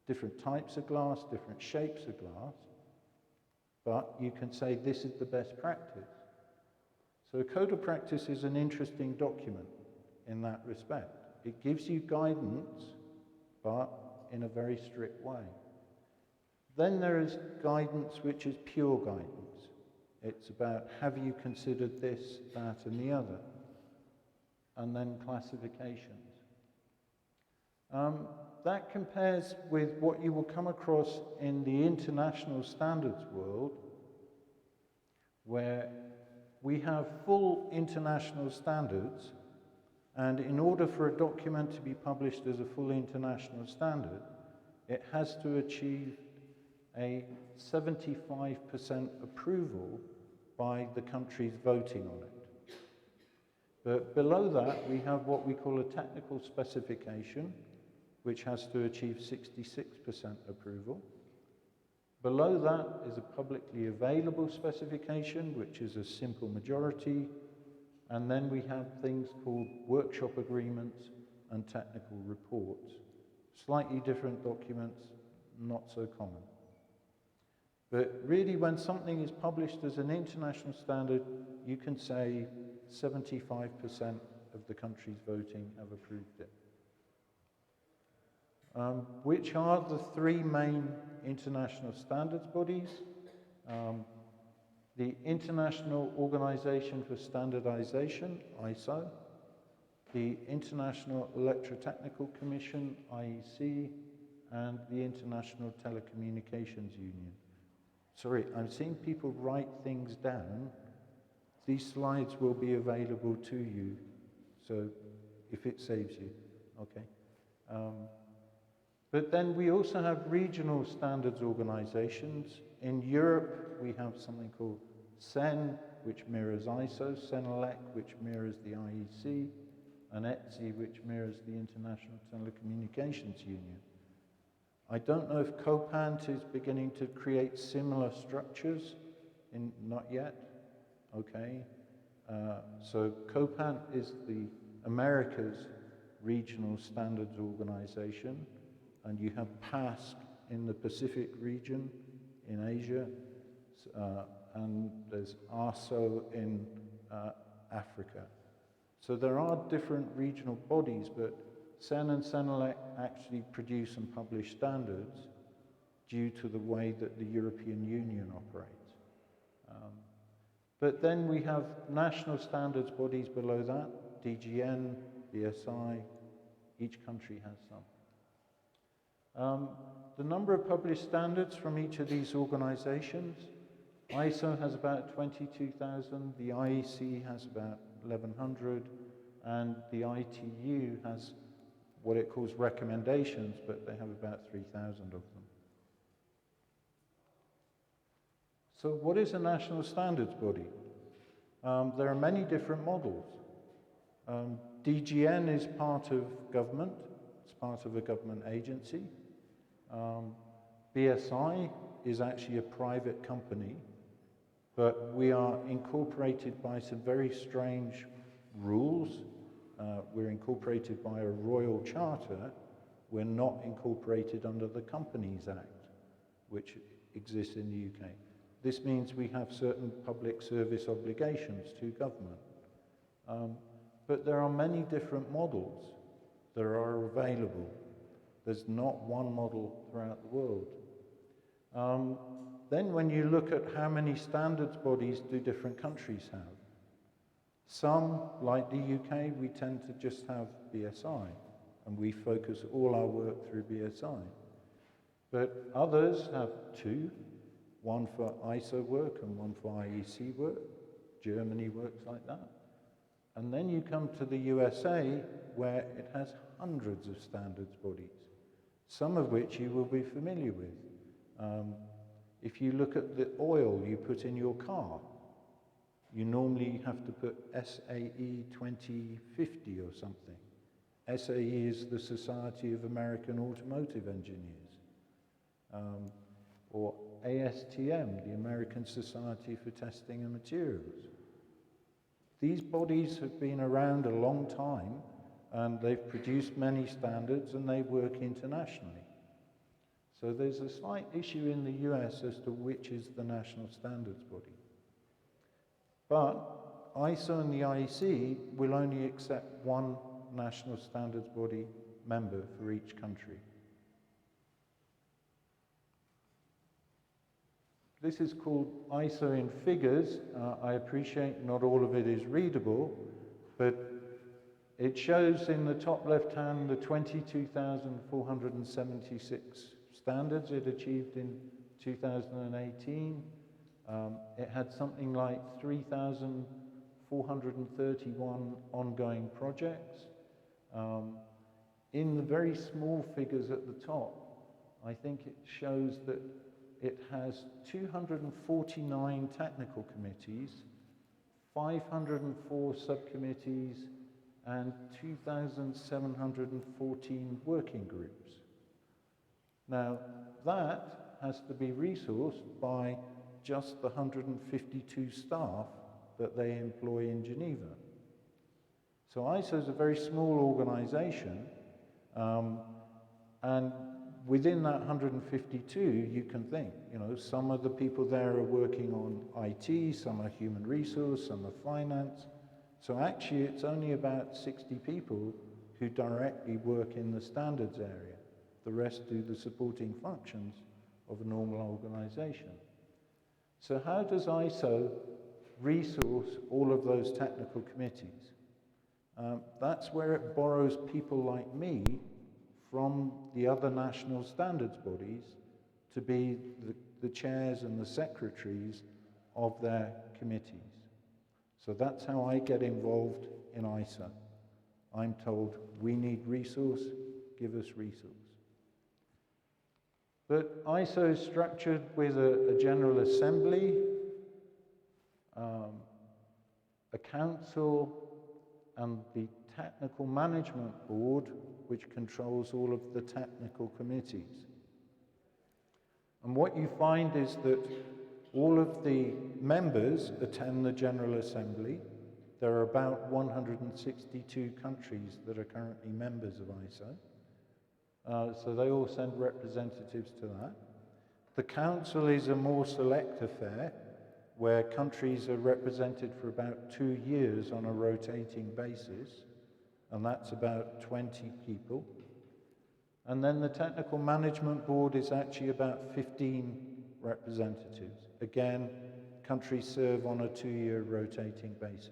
Different types of glass, different shapes of glass, but you can say this is the best practice. So a code of practice is an interesting document in that respect. It gives you guidance, but in a very strict way. Then there is guidance which is pure guidance. It's about, have you considered this, that, and the other? And then classifications. That compares with what you will come across in the international standards world, where we have full international standards, and in order for a document to be published as a full international standard, it has to achieve a 75% approval by the countries voting on it. But below that, we have what we call a technical specification, which has to achieve 66% approval. Below that is a publicly available specification, which is a simple majority And then we have things called workshop agreements and technical reports. Slightly different documents, not so common. But really, when something is published as an international standard, you can say 75% of the countries voting have approved it. Which are the three main international standards bodies? The International Organization for Standardization, ISO, the International Electrotechnical Commission, IEC, and the International Telecommunications Union. Sorry, I'm seeing people write things down. These slides will be available to you, so if it saves you, okay. But then we also have regional standards organizations. In Europe, we have something called CEN, which mirrors ISO, CENELEC, which mirrors the IEC, and ETSI, which mirrors the International Telecommunications Union. I don't know if COPANT is beginning to create similar structures, not yet, okay. So COPANT is the America's regional standards organization, and you have PASC in the Pacific region in Asia, and there's ARSO in Africa. So there are different regional bodies, but CEN and CENELEC actually produce and publish standards due to the way that the European Union operates. But then we have national standards bodies below that, DGN, BSI, each country has some. The number of published standards from each of these organizations, ISO has about 22,000, the IEC has about 1,100, and the ITU has what it calls recommendations, but they have about 3,000 of them. So what is a national standards body? There are many different models. DGN is part of government, it's part of a government agency. BSI is actually a private company, but we are incorporated by some very strange rules. We're incorporated by a royal charter. We're not incorporated under the Companies Act, which exists in the UK. This means we have certain public service obligations to government. But there are many different models that are available. There's not one model throughout the world. Then when you look at how many standards bodies do different countries have, some, like the UK, we tend to just have BSI, and we focus all our work through BSI. But others have two, one for ISO work and one for IEC work. Germany works like that. And then you come to the USA, where it has hundreds of standards bodies, some of which you will be familiar with. If you look at the oil you put in your car, you normally have to put SAE 2050 or something. SAE is the Society of American Automotive Engineers. Or ASTM, the American Society for Testing and Materials. These bodies have been around a long time, and they've produced many standards, and they work internationally. So there's a slight issue in the US as to which is the national standards body. But ISO and the IEC will only accept one national standards body member for each country. This is called ISO in figures. I appreciate not all of it is readable, but it shows in the top left-hand the 22,476 standards it achieved in 2018. It had something like 3,431 ongoing projects. In the very small figures at the top, I think it shows that it has 249 technical committees, 504 subcommittees, and 2,714 working groups. Now, that has to be resourced by just the 152 staff that they employ in Geneva. So ISO is a very small organization, and within that 152, you can think, some of the people there are working on IT, some are human resource, some are finance. So actually, it's only about 60 people who directly work in the standards area. The rest do the supporting functions of a normal organization. So how does ISO resource all of those technical committees? That's where it borrows people like me from the other national standards bodies to be the chairs and the secretaries of their committees. So that's how I get involved in ISO. I'm told, we need resource, give us resource. But ISO is structured with a General Assembly, a council, and the Technical Management Board, which controls all of the technical committees. And what you find is that all of the members attend the General Assembly. There are about 162 countries that are currently members of ISO. So they all send representatives to that. The council is a more select affair, where countries are represented for about 2 years on a rotating basis, and that's about 20 people. And then the Technical Management Board is actually about 15 representatives. Again, countries serve on a 2-year rotating basis.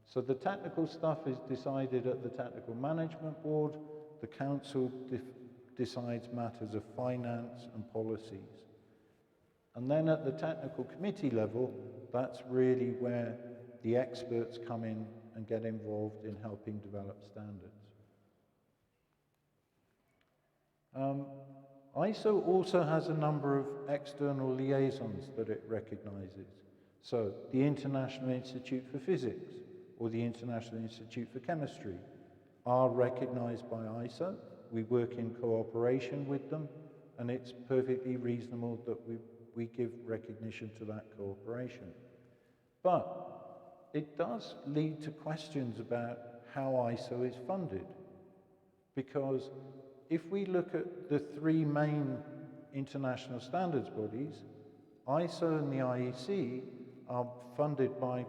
So the technical stuff is decided at the Technical Management Board. The Council decides matters of finance and policies. And then at the technical committee level, that's really where the experts come in and get involved in helping develop standards. ISO also has a number of external liaisons that it recognizes. So the International Institute for Physics or the International Institute for Chemistry are recognized by ISO. We work in cooperation with them, and it's perfectly reasonable that we give recognition to that cooperation. But it does lead to questions about how ISO is funded, because if we look at the 3 main international standards bodies, ISO and the IEC are funded by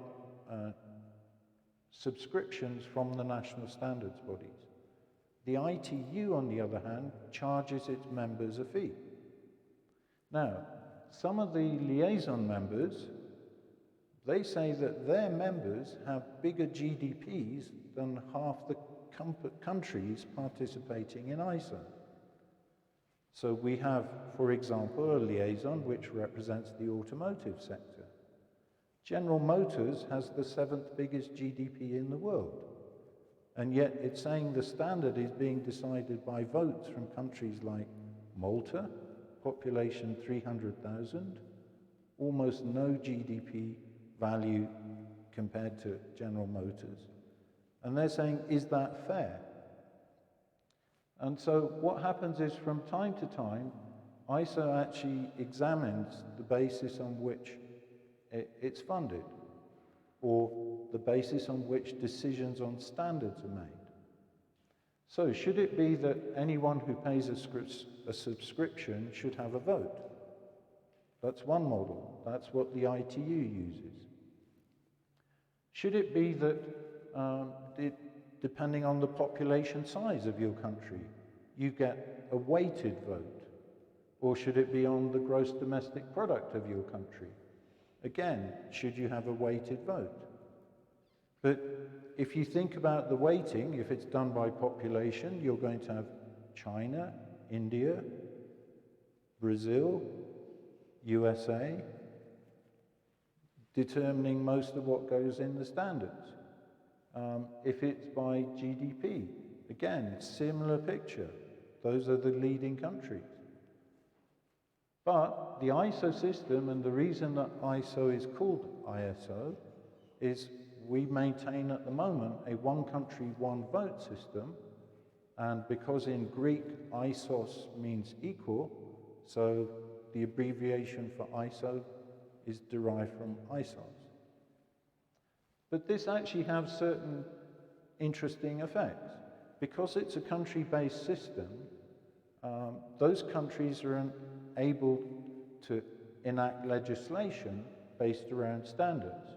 subscriptions from the national standards bodies. The ITU, on the other hand, charges its members a fee. Now, some of the liaison members, they say that their members have bigger GDPs than half the countries participating in ISO. So we have, for example, a liaison which represents the automotive sector. General Motors has the 7th biggest GDP in the world, and yet it's saying the standard is being decided by votes from countries like Malta, population 300,000, almost no GDP value compared to General Motors. And they're saying, is that fair? And so what happens is, from time to time, ISO actually examines the basis on which it's funded, or the basis on which decisions on standards are made. So should it be that anyone who pays a subscription should have a vote? That's one model. That's what the ITU uses. Should it be that depending on the population size of your country, you get a weighted vote? Or should it be on the gross domestic product of your country? Again, should you have a weighted vote? But if you think about the weighting, if it's done by population, you're going to have China, India, Brazil, USA, determining most of what goes in the standards. If it's by GDP, again, similar picture. Those are the leading countries. But the ISO system, and the reason that ISO is called ISO, is we maintain at the moment a one country, one vote system. And because in Greek, ISOS means equal, so the abbreviation for ISO is derived from ISOS. But this actually has certain interesting effects. Because it's a country-based system, those countries are able to enact legislation based around standards.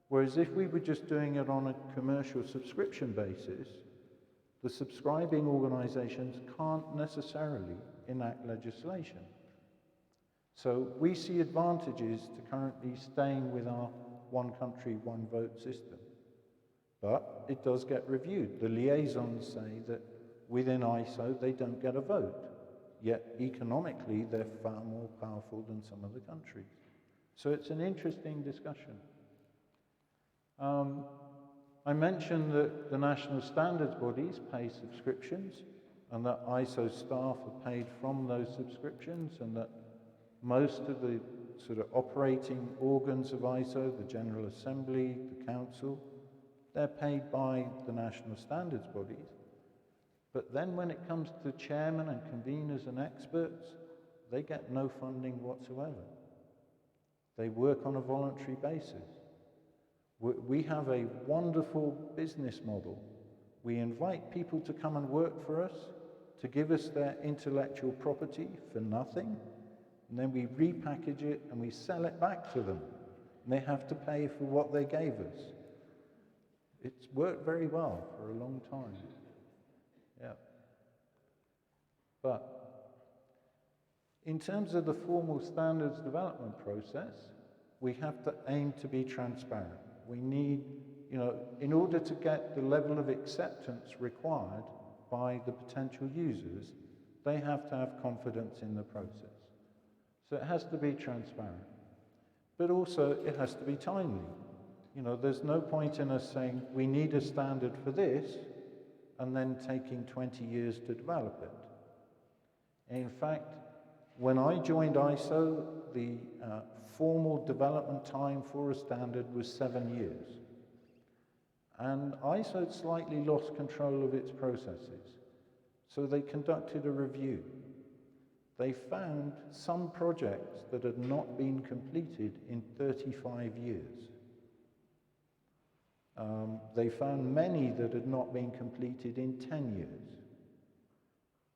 Whereas if we were just doing it on a commercial subscription basis, the subscribing organizations can't necessarily enact legislation. So we see advantages to currently staying with our one country, one vote system. But it does get reviewed. The liaisons say that within ISO they don't get a vote, yet economically they're far more powerful than some of the countries. So it's an interesting discussion. I mentioned that the national standards bodies pay subscriptions and that ISO staff are paid from those subscriptions, and that most of the sort of operating organs of ISO, the General Assembly, the Council, they're paid by the national standards bodies. But then when it comes to chairmen and conveners and experts, they get no funding whatsoever. They work on a voluntary basis. We have a wonderful business model. We invite people to come and work for us, to give us their intellectual property for nothing, and then we repackage it and we sell it back to them. And they have to pay for what they gave us. It's worked very well for a long time. Yeah. But in terms of the formal standards development process, we have to aim to be transparent. We need, in order to get the level of acceptance required by the potential users, they have to have confidence in the process. So it has to be transparent. But also, it has to be timely. There's no point in us saying, we need a standard for this, and then taking 20 years to develop it. In fact, when I joined ISO, the formal development time for a standard was 7 years. And ISO had slightly lost control of its processes. So they conducted a review. They found some projects that had not been completed in 35 years. They found many that had not been completed in 10 years.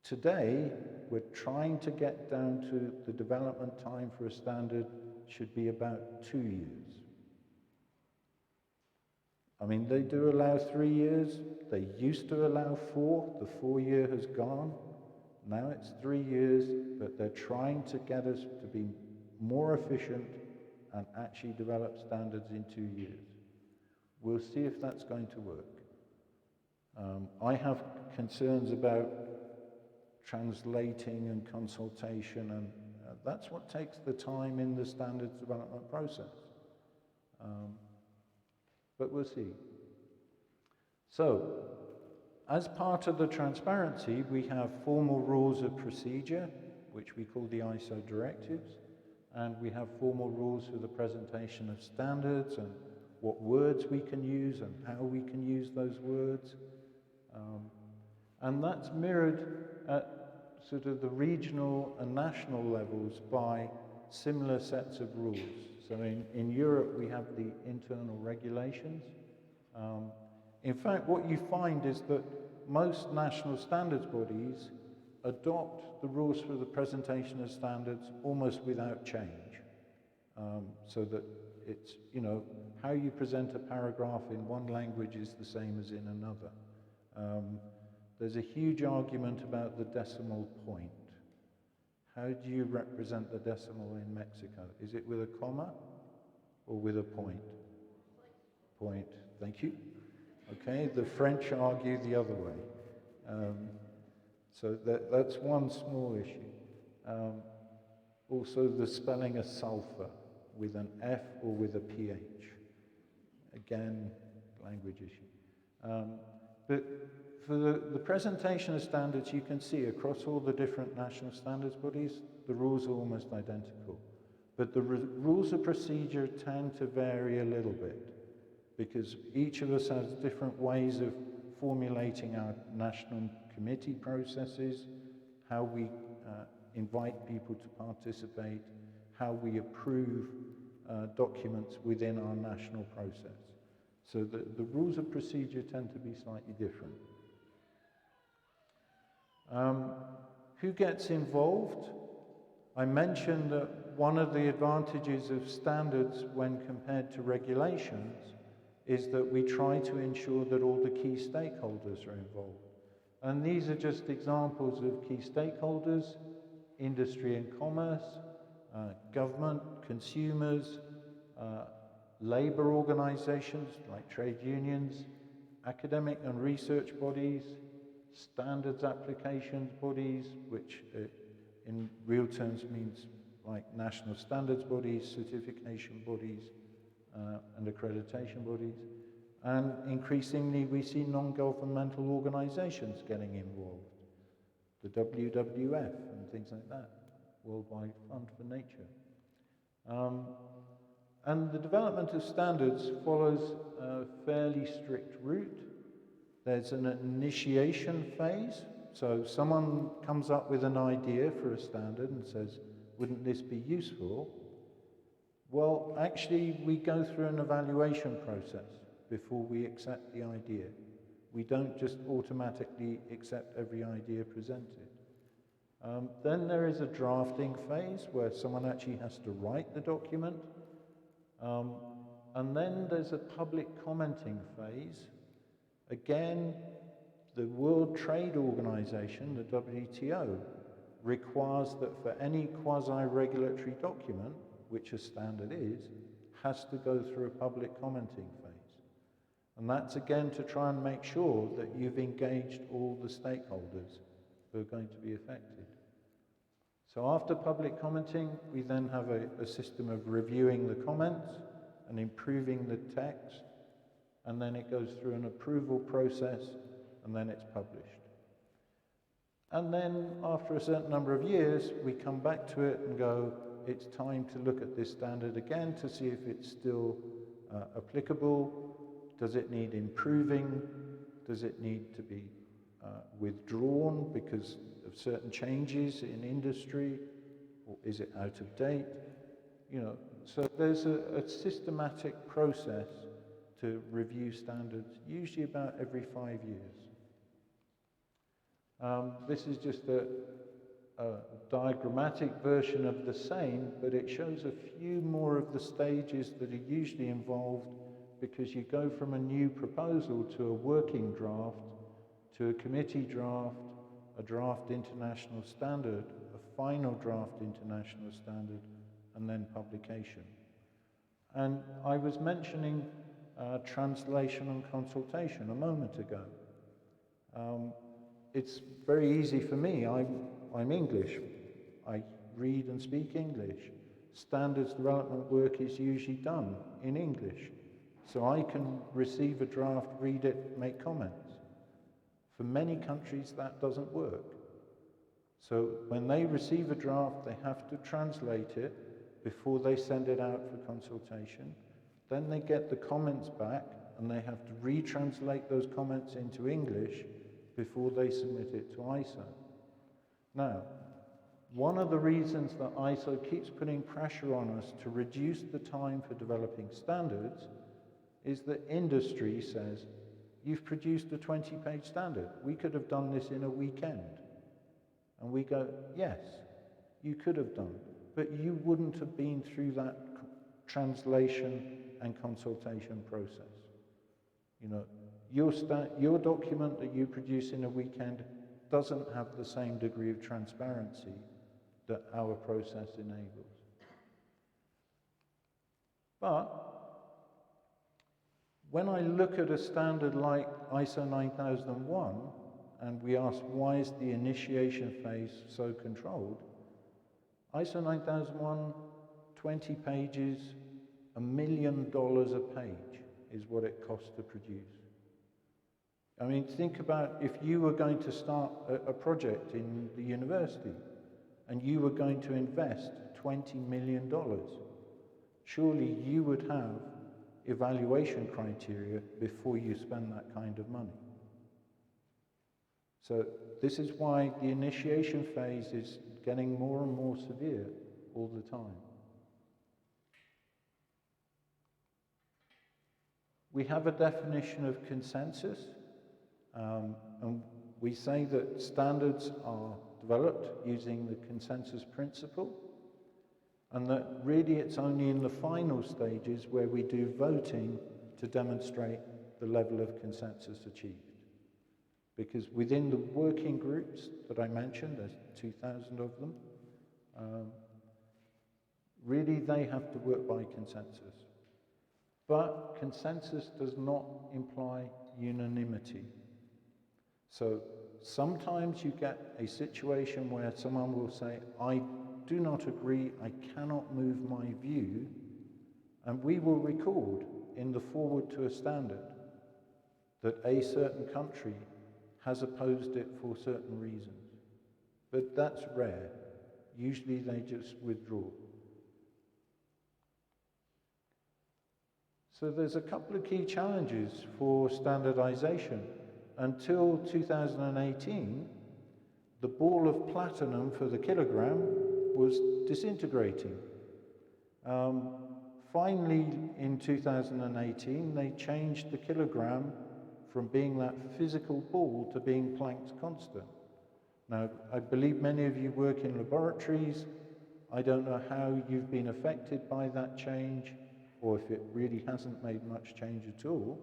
Today, we're trying to get down to the development time for a standard should be about 2 years. I mean, they do allow 3 years. They used to allow 4. The 4-year has gone. Now it's 3 years, but they're trying to get us to be more efficient and actually develop standards in 2 years. We'll see if that's going to work. I have concerns about translating and consultation, and that's what takes the time in the standards development process. But we'll see. So, as part of the transparency, we have formal rules of procedure, which we call the ISO directives, and we have formal rules for the presentation of standards and what words we can use and how we can use those words. And that's mirrored at sort of the regional and national levels by similar sets of rules. So in Europe, we have the internal regulations. In fact, what you find is that most national standards bodies adopt the rules for the presentation of standards almost without change. So that it's, how you present a paragraph in one language is the same as in another. There's a huge argument about the decimal point. How do you represent the decimal in Mexico? Is it with a comma or with a point? Point, thank you. Okay, the French argue the other way. So that's one small issue. Also, the spelling of sulfur with an F or with a PH. Again, language issue. But for the presentation of standards, you can see across all the different national standards bodies, the rules are almost identical. But the rules of procedure tend to vary a little bit, because each of us has different ways of formulating our national committee processes, how we invite people to participate, how we approve documents within our national process. So the rules of procedure tend to be slightly different. Who gets involved? I mentioned that one of the advantages of standards when compared to regulations is that we try to ensure that all the key stakeholders are involved. And these are just examples of key stakeholders: industry and commerce, government, consumers, labor organizations like trade unions, academic and research bodies, standards applications bodies, which in real terms means like national standards bodies, certification bodies, and accreditation bodies. And increasingly we see non-governmental organizations getting involved, the WWF and things like that, Worldwide Fund for Nature. And the development of standards follows a fairly strict route. There's an initiation phase. So someone comes up with an idea for a standard and says, wouldn't this be useful? Well, actually, we go through an evaluation process before we accept the idea. We don't just automatically accept every idea presented. Then there is a drafting phase where someone actually has to write the document. And then there's a public commenting phase. Again, the World Trade Organization, the WTO, requires that for any quasi-regulatory document, which a standard is, has to go through a public commenting phase. And that's again to try and make sure that you've engaged all the stakeholders who are going to be affected. So after public commenting, we then have a system of reviewing the comments and improving the text, and then it goes through an approval process, and then it's published. And then after a certain number of years, we come back to it and go, it's time to look at this standard again to see if it's still applicable. Does it need improving? Does it need to be withdrawn because of certain changes in industry? Or is it out of date? So there's a systematic process to review standards, usually about every 5 years. This is just a diagrammatic version of the same, but it shows a few more of the stages that are usually involved, because you go from a new proposal to a working draft, to a committee draft, a draft international standard, a final draft international standard, and then publication. And I was mentioning translation and consultation a moment ago. It's very easy for me. I'm English. I read and speak English. Standards development work is usually done in English. So I can receive a draft, read it, make comments. For many countries, that doesn't work. So when they receive a draft, they have to translate it before they send it out for consultation. Then they get the comments back, and they have to retranslate those comments into English before they submit it to ISO. Now, one of the reasons that ISO keeps putting pressure on us to reduce the time for developing standards is that industry says, you've produced a 20-page standard. We could have done this in a weekend. And we go, yes, you could have done, but you wouldn't have been through that translation and consultation process. Your document that you produce in a weekend doesn't have the same degree of transparency that our process enables. But when I look at a standard like ISO 9001, and we ask, why is the initiation phase so controlled? ISO 9001, 20 pages, $1 million a page is what it costs to produce. I mean, think about if you were going to start a project in the university and you were going to invest $20 million. Surely you would have evaluation criteria before you spend that kind of money. So this is why the initiation phase is getting more and more severe all the time. We have a definition of consensus, and we say that standards are developed using the consensus principle, and that really it's only in the final stages where we do voting to demonstrate the level of consensus achieved. Because within the working groups that I mentioned, there's 2,000 of them, really they have to work by consensus. But consensus does not imply unanimity. So sometimes you get a situation where someone will say, I do not agree, I cannot move my view, and we will record in the forward to a standard that a certain country has opposed it for certain reasons. But that's rare. Usually they just withdraw. So there's a couple of key challenges for standardization. Until 2018, the ball of platinum for the kilogram was disintegrating. Finally, in 2018, they changed the kilogram from being that physical ball to being Planck's constant. Now, I believe many of you work in laboratories. I don't know how you've been affected by that change, or if it really hasn't made much change at all.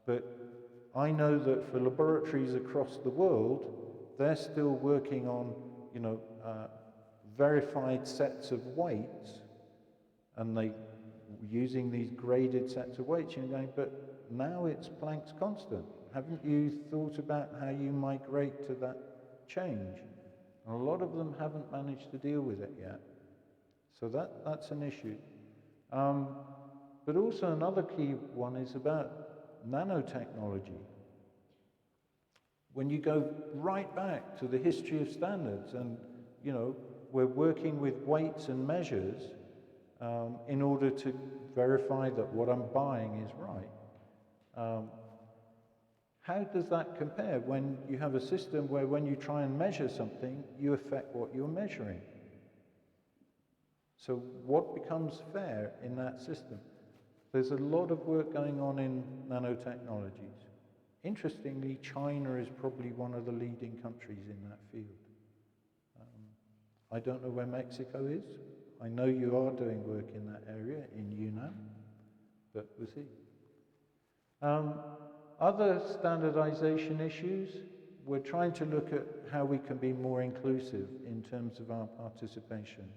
But I know that for laboratories across the world, they're still working on, verified sets of weights, and they using these graded sets of weights. You're going, but now it's Planck's constant. Haven't you thought about how you migrate to that change? And a lot of them haven't managed to deal with it yet. So that's an issue. But also another key one is about nanotechnology. When you go right back to the history of standards, and we're working with weights and measures in order to verify that what I'm buying is right. How does that compare when you have a system where when you try and measure something, you affect what you're measuring? So what becomes fair in that system? There's a lot of work going on in nanotechnologies. Interestingly, China is probably one of the leading countries in that field. I don't know where Mexico is. I know you are doing work in that area, in Yunnan, but we'll see. Other standardization issues, we're trying to look at how we can be more inclusive in terms of our participation.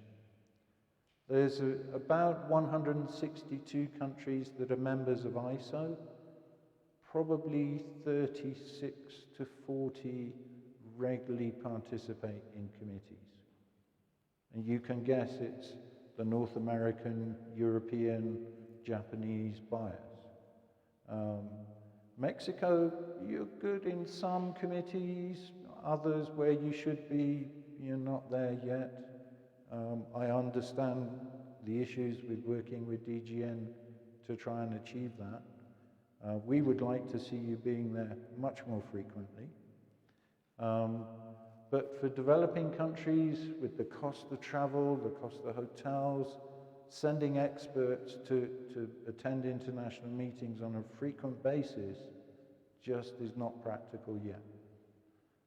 There's about 162 countries that are members of ISO, probably 36 to 40 regularly participate in committees. And you can guess it's the North American, European, Japanese bias. Mexico, you're good in some committees, others where you should be, you're not there yet. I understand the issues with working with DGN to try and achieve that. We would like to see you being there much more frequently. But for developing countries, with the cost of travel, the cost of hotels, sending experts to attend international meetings on a frequent basis just is not practical yet.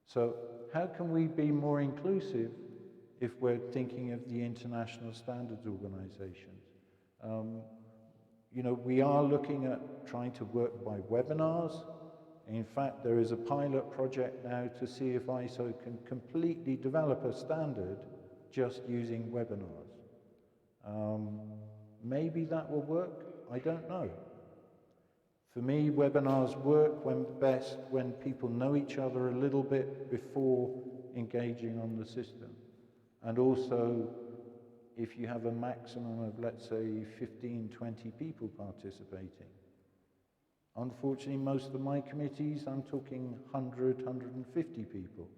So how can we be more inclusive if we're thinking of the international standards organizations? We are looking at trying to work by webinars. In fact, there is a pilot project now to see if ISO can completely develop a standard just using webinars. Maybe that will work, I don't know. For me, webinars work best when people know each other a little bit before engaging on the system. And also, if you have a maximum of, let's say, 15, 20 people participating. Unfortunately, most of my committees, I'm talking 100, 150 people.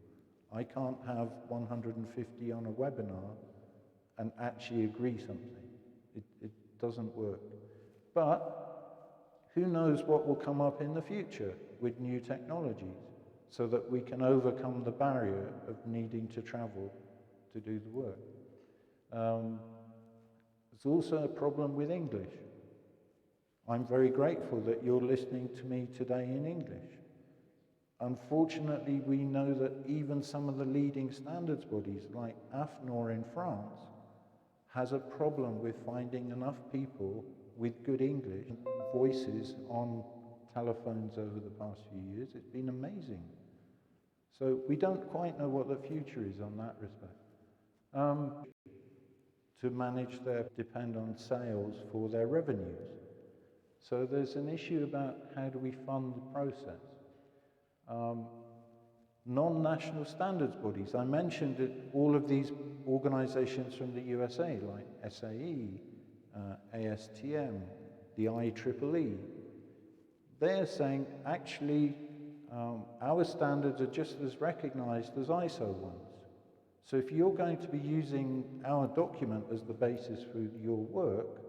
I can't have 150 on a webinar and actually agree something. It doesn't work. But who knows what will come up in the future with new technologies so that we can overcome the barrier of needing to travel to do the work. There's also a problem with English. I'm very grateful that you're listening to me today in English. Unfortunately, we know that even some of the leading standards bodies, like AFNOR in France, has a problem with finding enough people with good English voices on telephones over the past few years. It's been amazing. So we don't quite know what the future is on that respect. To manage their depend on sales for their revenues. So there's an issue about how do we fund the process. Non-national standards bodies. I mentioned that all of these organizations from the USA, like SAE, ASTM, the IEEE, they're saying, actually, our standards are just as recognized as ISO ones. So if you're going to be using our document as the basis for your work,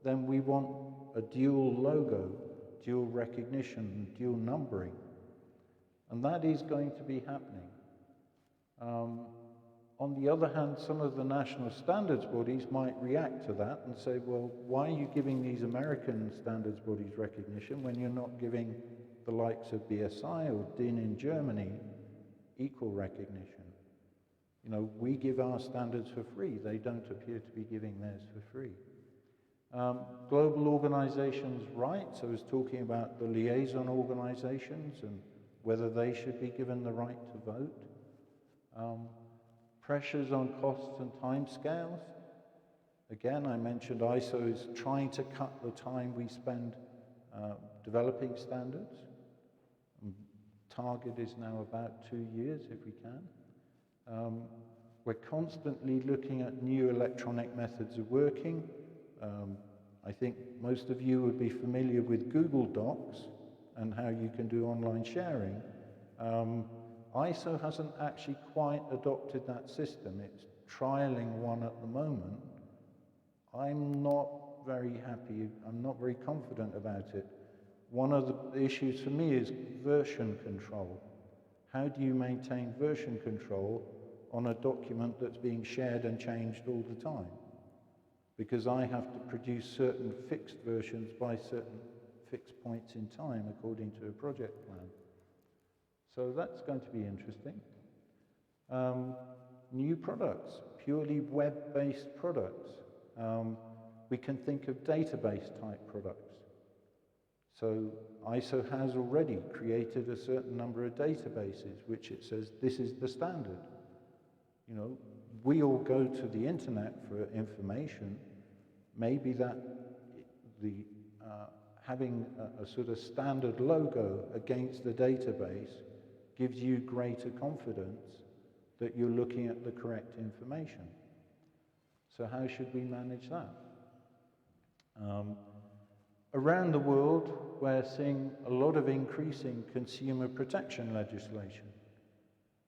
then we want a dual logo, dual recognition, dual numbering. And that is going to be happening. On the other hand, some of the national standards bodies might react to that and say, well, why are you giving these American standards bodies recognition when you're not giving the likes of BSI or DIN in Germany equal recognition? You know, we give our standards for free. They don't appear to be giving theirs for free. Global organizations' rights, I was talking about the liaison organizations and whether they should be given the right to vote. Pressures on costs and timescales. Again, I mentioned ISO is trying to cut the time we spend developing standards. Target is now about 2 years, if we can. We're constantly looking at new electronic methods of working. I think most of you would be familiar with Google Docs and how you can do online sharing. ISO hasn't actually quite adopted that system. It's trialing one at the moment. I'm not very happy, I'm not very confident about it. One of the issues for me is version control. How do you maintain version control on a document that's being shared and changed all the time? Because I have to produce certain fixed versions by certain fixed points in time according to a project plan. So that's going to be interesting. New products, purely web-based products. We can think of database type products. So ISO has already created a certain number of databases which it says this is the standard. You know, we all go to the internet for information. Maybe that having a sort of standard logo against the database gives you greater confidence that you're looking at the correct information. So how should we manage that? Around the world, we're seeing a lot of increasing consumer protection legislation.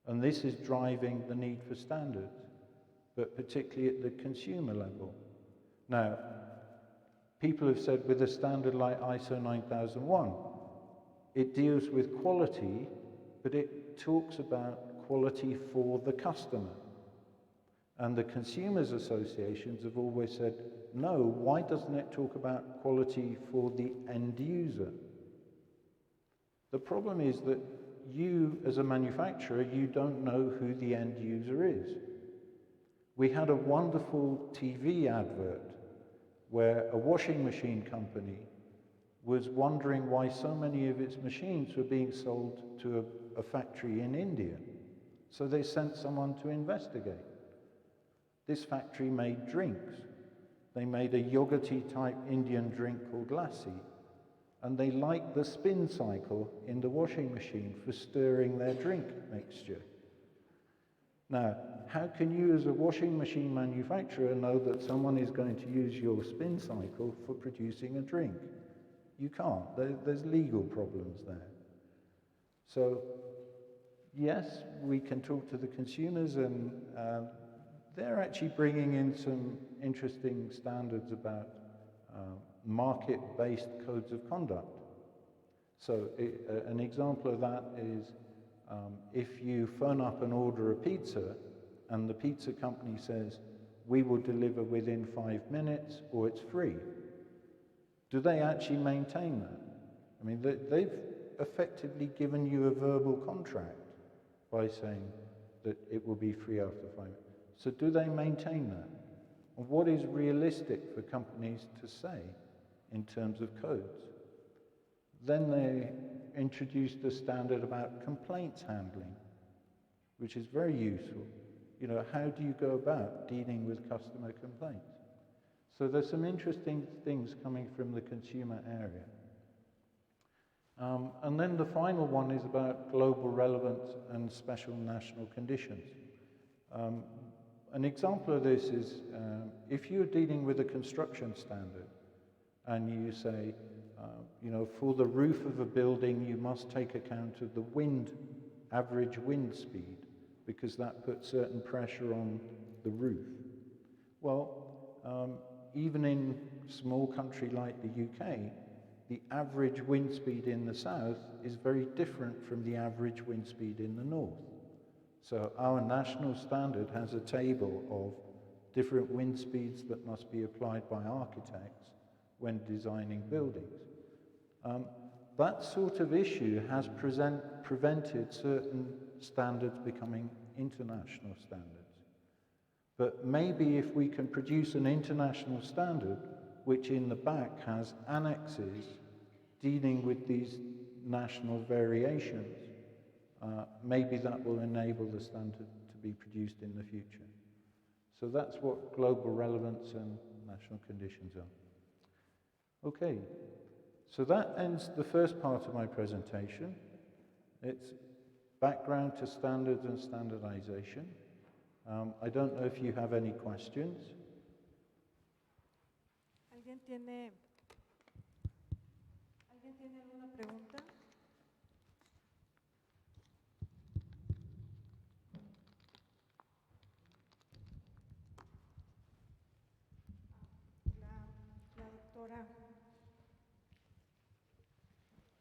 And this is driving the need for standards, but particularly at the consumer level. Now, people have said with a standard like ISO 9001, it deals with quality, but it talks about quality for the customer. And the consumers' associations have always said, no, why doesn't it talk about quality for the end user? The problem is that you, as a manufacturer, you don't know who the end user is. We had a wonderful TV advert where a washing machine company was wondering why so many of its machines were being sold to a factory in India. So they sent someone to investigate. This factory made drinks. They made a yogurty type Indian drink called lassi, and they liked the spin cycle in the washing machine for stirring their drink mixture. Now, how can you as a washing machine manufacturer know that someone is going to use your spin cycle for producing a drink? You can't. There's legal problems there. So, yes, we can talk to the consumers, and they're actually bringing in some interesting standards about market-based codes of conduct. So an example of that is if you phone up and order a pizza and the pizza company says, we will deliver within 5 minutes or it's free. do they actually maintain that? I mean, they've effectively given you a verbal contract by saying that it will be free after 5 years. So do they maintain that? And what is realistic for companies to say in terms of codes? Then they introduced a standard about complaints handling, which is very useful. You know, how do you go about dealing with customer complaints? So there's some interesting things coming from the consumer area. And then the final one is about global relevance and special national conditions. An example of this is if you're dealing with a construction standard and you say, you know, for the roof of a building, you must take account of the average wind speed, because that puts certain pressure on the roof. Well, even in a small country like the UK, the average wind speed in the south is very different from the average wind speed in the north. So our national standard has a table of different wind speeds that must be applied by architects when designing buildings. That sort of issue has prevented certain standards becoming international standards. But maybe if we can produce an international standard which in the back has annexes dealing with these national variations, maybe that will enable the standard to be produced in the future. So that's what global relevance and national conditions are. Okay, so that ends the first part of my presentation. It's background to standards and standardization. I don't know if you have any questions. ¿Alguien tiene alguna pregunta? La doctora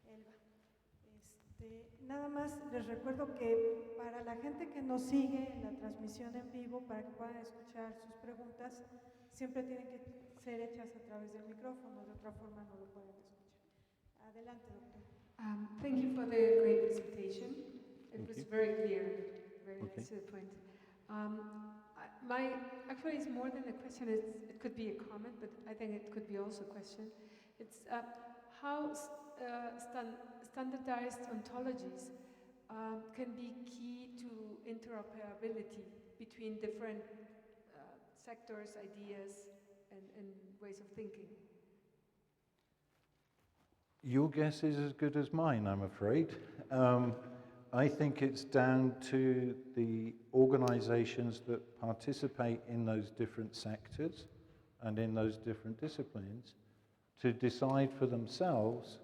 Elba. Nada más les recuerdo que para la gente que nos sigue en la transmisión en vivo, para que puedan escuchar sus preguntas, siempre tienen que ser hechas a través del micrófono, de otra forma no lo pueden escuchar. Adelante, doctor. Thank you for the great presentation. It was very clear, very nice to the point. Actually, it's more than a question. It could be a comment, but I think it could be also a question. It's how standardized ontologies can be key to interoperability between different sectors, ideas, and ways of thinking. Your guess is as good as mine, I'm afraid. I think it's down to the organizations that participate in those different sectors and in those different disciplines to decide for themselves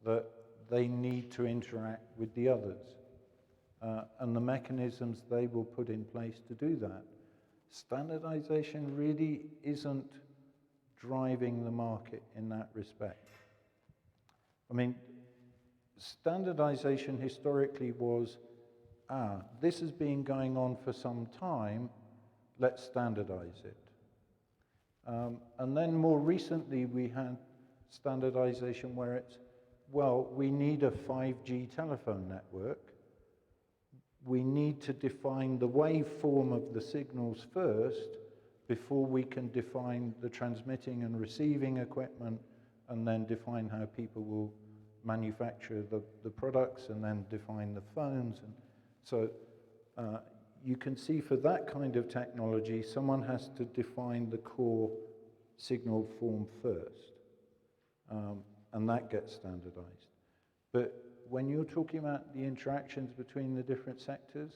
that they need to interact with the others and the mechanisms they will put in place to do that. Standardization really isn't driving the market in that respect. I mean, standardization historically was, this has been going on for some time, let's standardize it. And then more recently we had standardization where it's, well, we need a 5G telephone network. We need to define the waveform of the signals first before we can define the transmitting and receiving equipment, and then define how people will manufacture the products, and then define the phones. And so you can see for that kind of technology, someone has to define the core signal form first, and that gets standardized. But when you're talking about the interactions between the different sectors,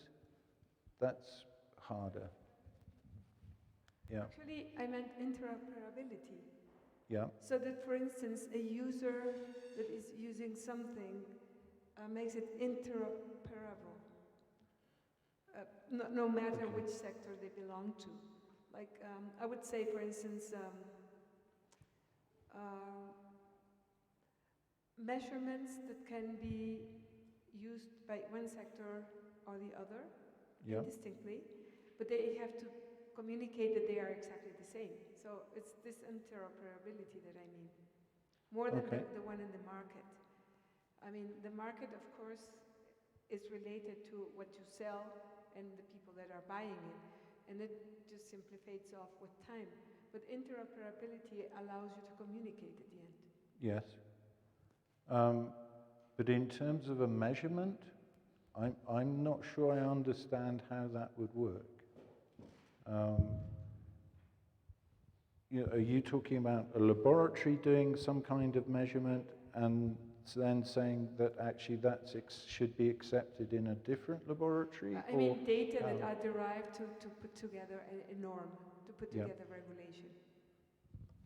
that's harder. Yeah. Actually, I meant interoperability. Yeah. So that, for instance, a user that is using something makes it interoperable, no matter which sector they belong to. Like, I would say, for instance, measurements that can be used by one sector or the other indistinctly, but they have to communicate that they are exactly the same. So it's this interoperability that I mean. more than Okay. the one in the market. I mean, the market, of course, is related to what you sell and the people that are buying it, and it just simply fades off with time. But interoperability allows you to communicate at the end. Yes. But in terms of a measurement, I'm not sure I understand how that would work. Are you talking about a laboratory doing some kind of measurement and then saying that actually that should be accepted in a different laboratory? I mean, data that how? are derived to put together a norm, to put Yeah. together regulation.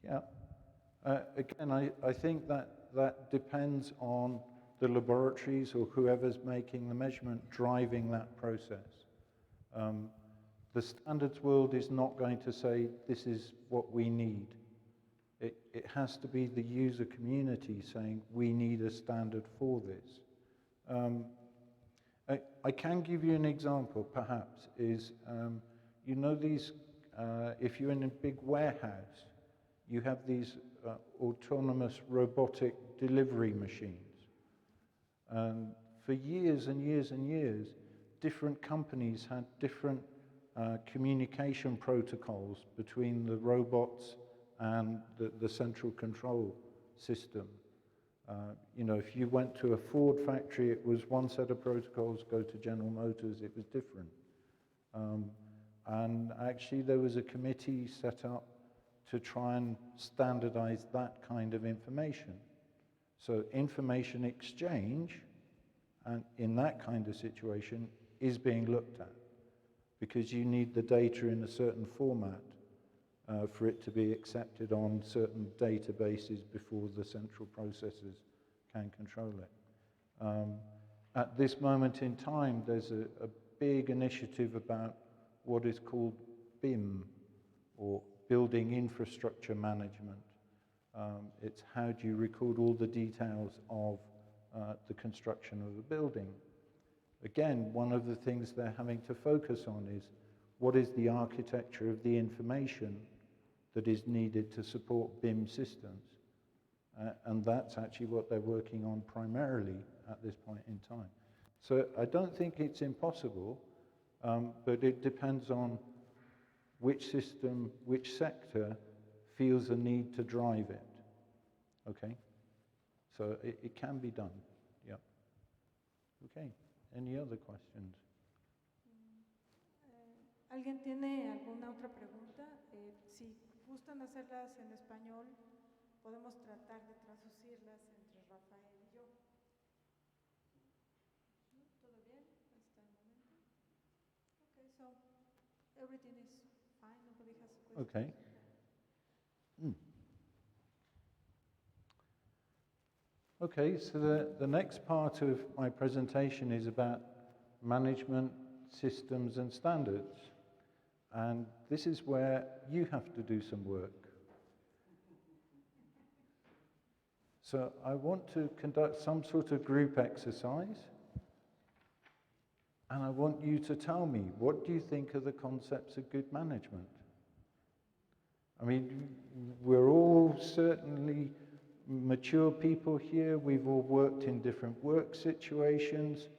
Yeah. Again, I think that depends on the laboratories or whoever's making the measurement driving that process. The standards world is not going to say this is what we need. It has to be the user community saying we need a standard for this. I can give you an example, perhaps, is you know these, if you're in a big warehouse, you have these autonomous robotic delivery machines. And for years and years and years, different companies had different communication protocols between the robots and the central control system. If you went to a Ford factory, it was one set of protocols. Go to General Motors, it was different. And actually, there was a committee set up to try and standardize that kind of information. So information exchange, and in that kind of situation, is being looked at, because you need the data in a certain format for it to be accepted on certain databases before the central processors can control it. At this moment in time, there's a big initiative about what is called BIM, or Building Infrastructure Management. It's how do you record all the details of the construction of a building. Again, one of the things they're having to focus on is what is the architecture of the information that is needed to support BIM systems. And that's actually what they're working on primarily at this point in time. So I don't think it's impossible, but it depends on which system, which sector feels the need to drive it. Okay? So it can be done. Yeah. Okay. Any other questions? ¿Alguien tiene alguna otra pregunta? Si gustan hacerlas en español, podemos tratar de traducirlas entre Rafael y yo. ¿No? ¿Todo bien hasta el momento? Okay, so everything is fine. Nobody has questions. Okay. Okay, so the next part of my presentation is about management systems and standards. And this is where you have to do some work. So I want to conduct some sort of group exercise. And I want you to tell me, what do you think are the concepts of good management? I mean, we're all certainly mature people here. We've all worked in different work situations.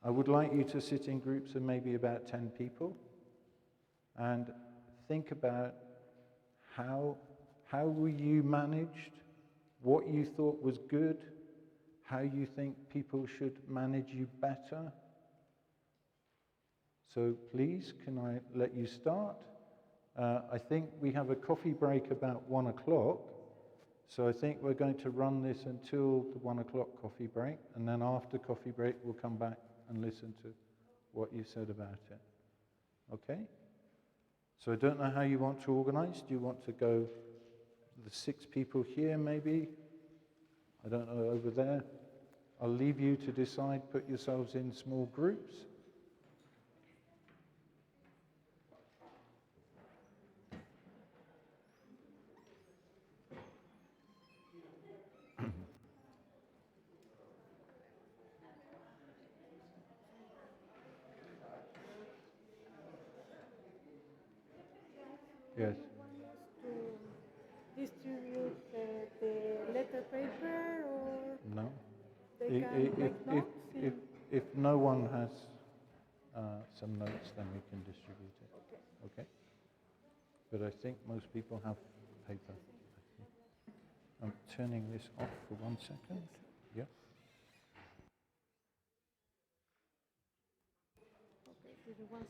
I would like you to sit in groups of maybe about 10 people and think about how were you managed, what you thought was good, how you think people should manage you better. So please, can I let you start? I think we have a coffee break about 1 o'clock. So I think we're going to run this until the 1 o'clock coffee break. And then after coffee break, we'll come back and listen to what you said about it. Okay? So I don't know how you want to organize. Do you want to go the 6 people here maybe? I don't know, over there. I'll leave you to decide. Put yourselves in small groups. Want Yes. us to distribute the like a paper or No. they can make notes? If no one has some notes, then we can distribute it. Okay. But I think most people have paper. I'm turning this off for 1 second. Yeah. Okay, give me one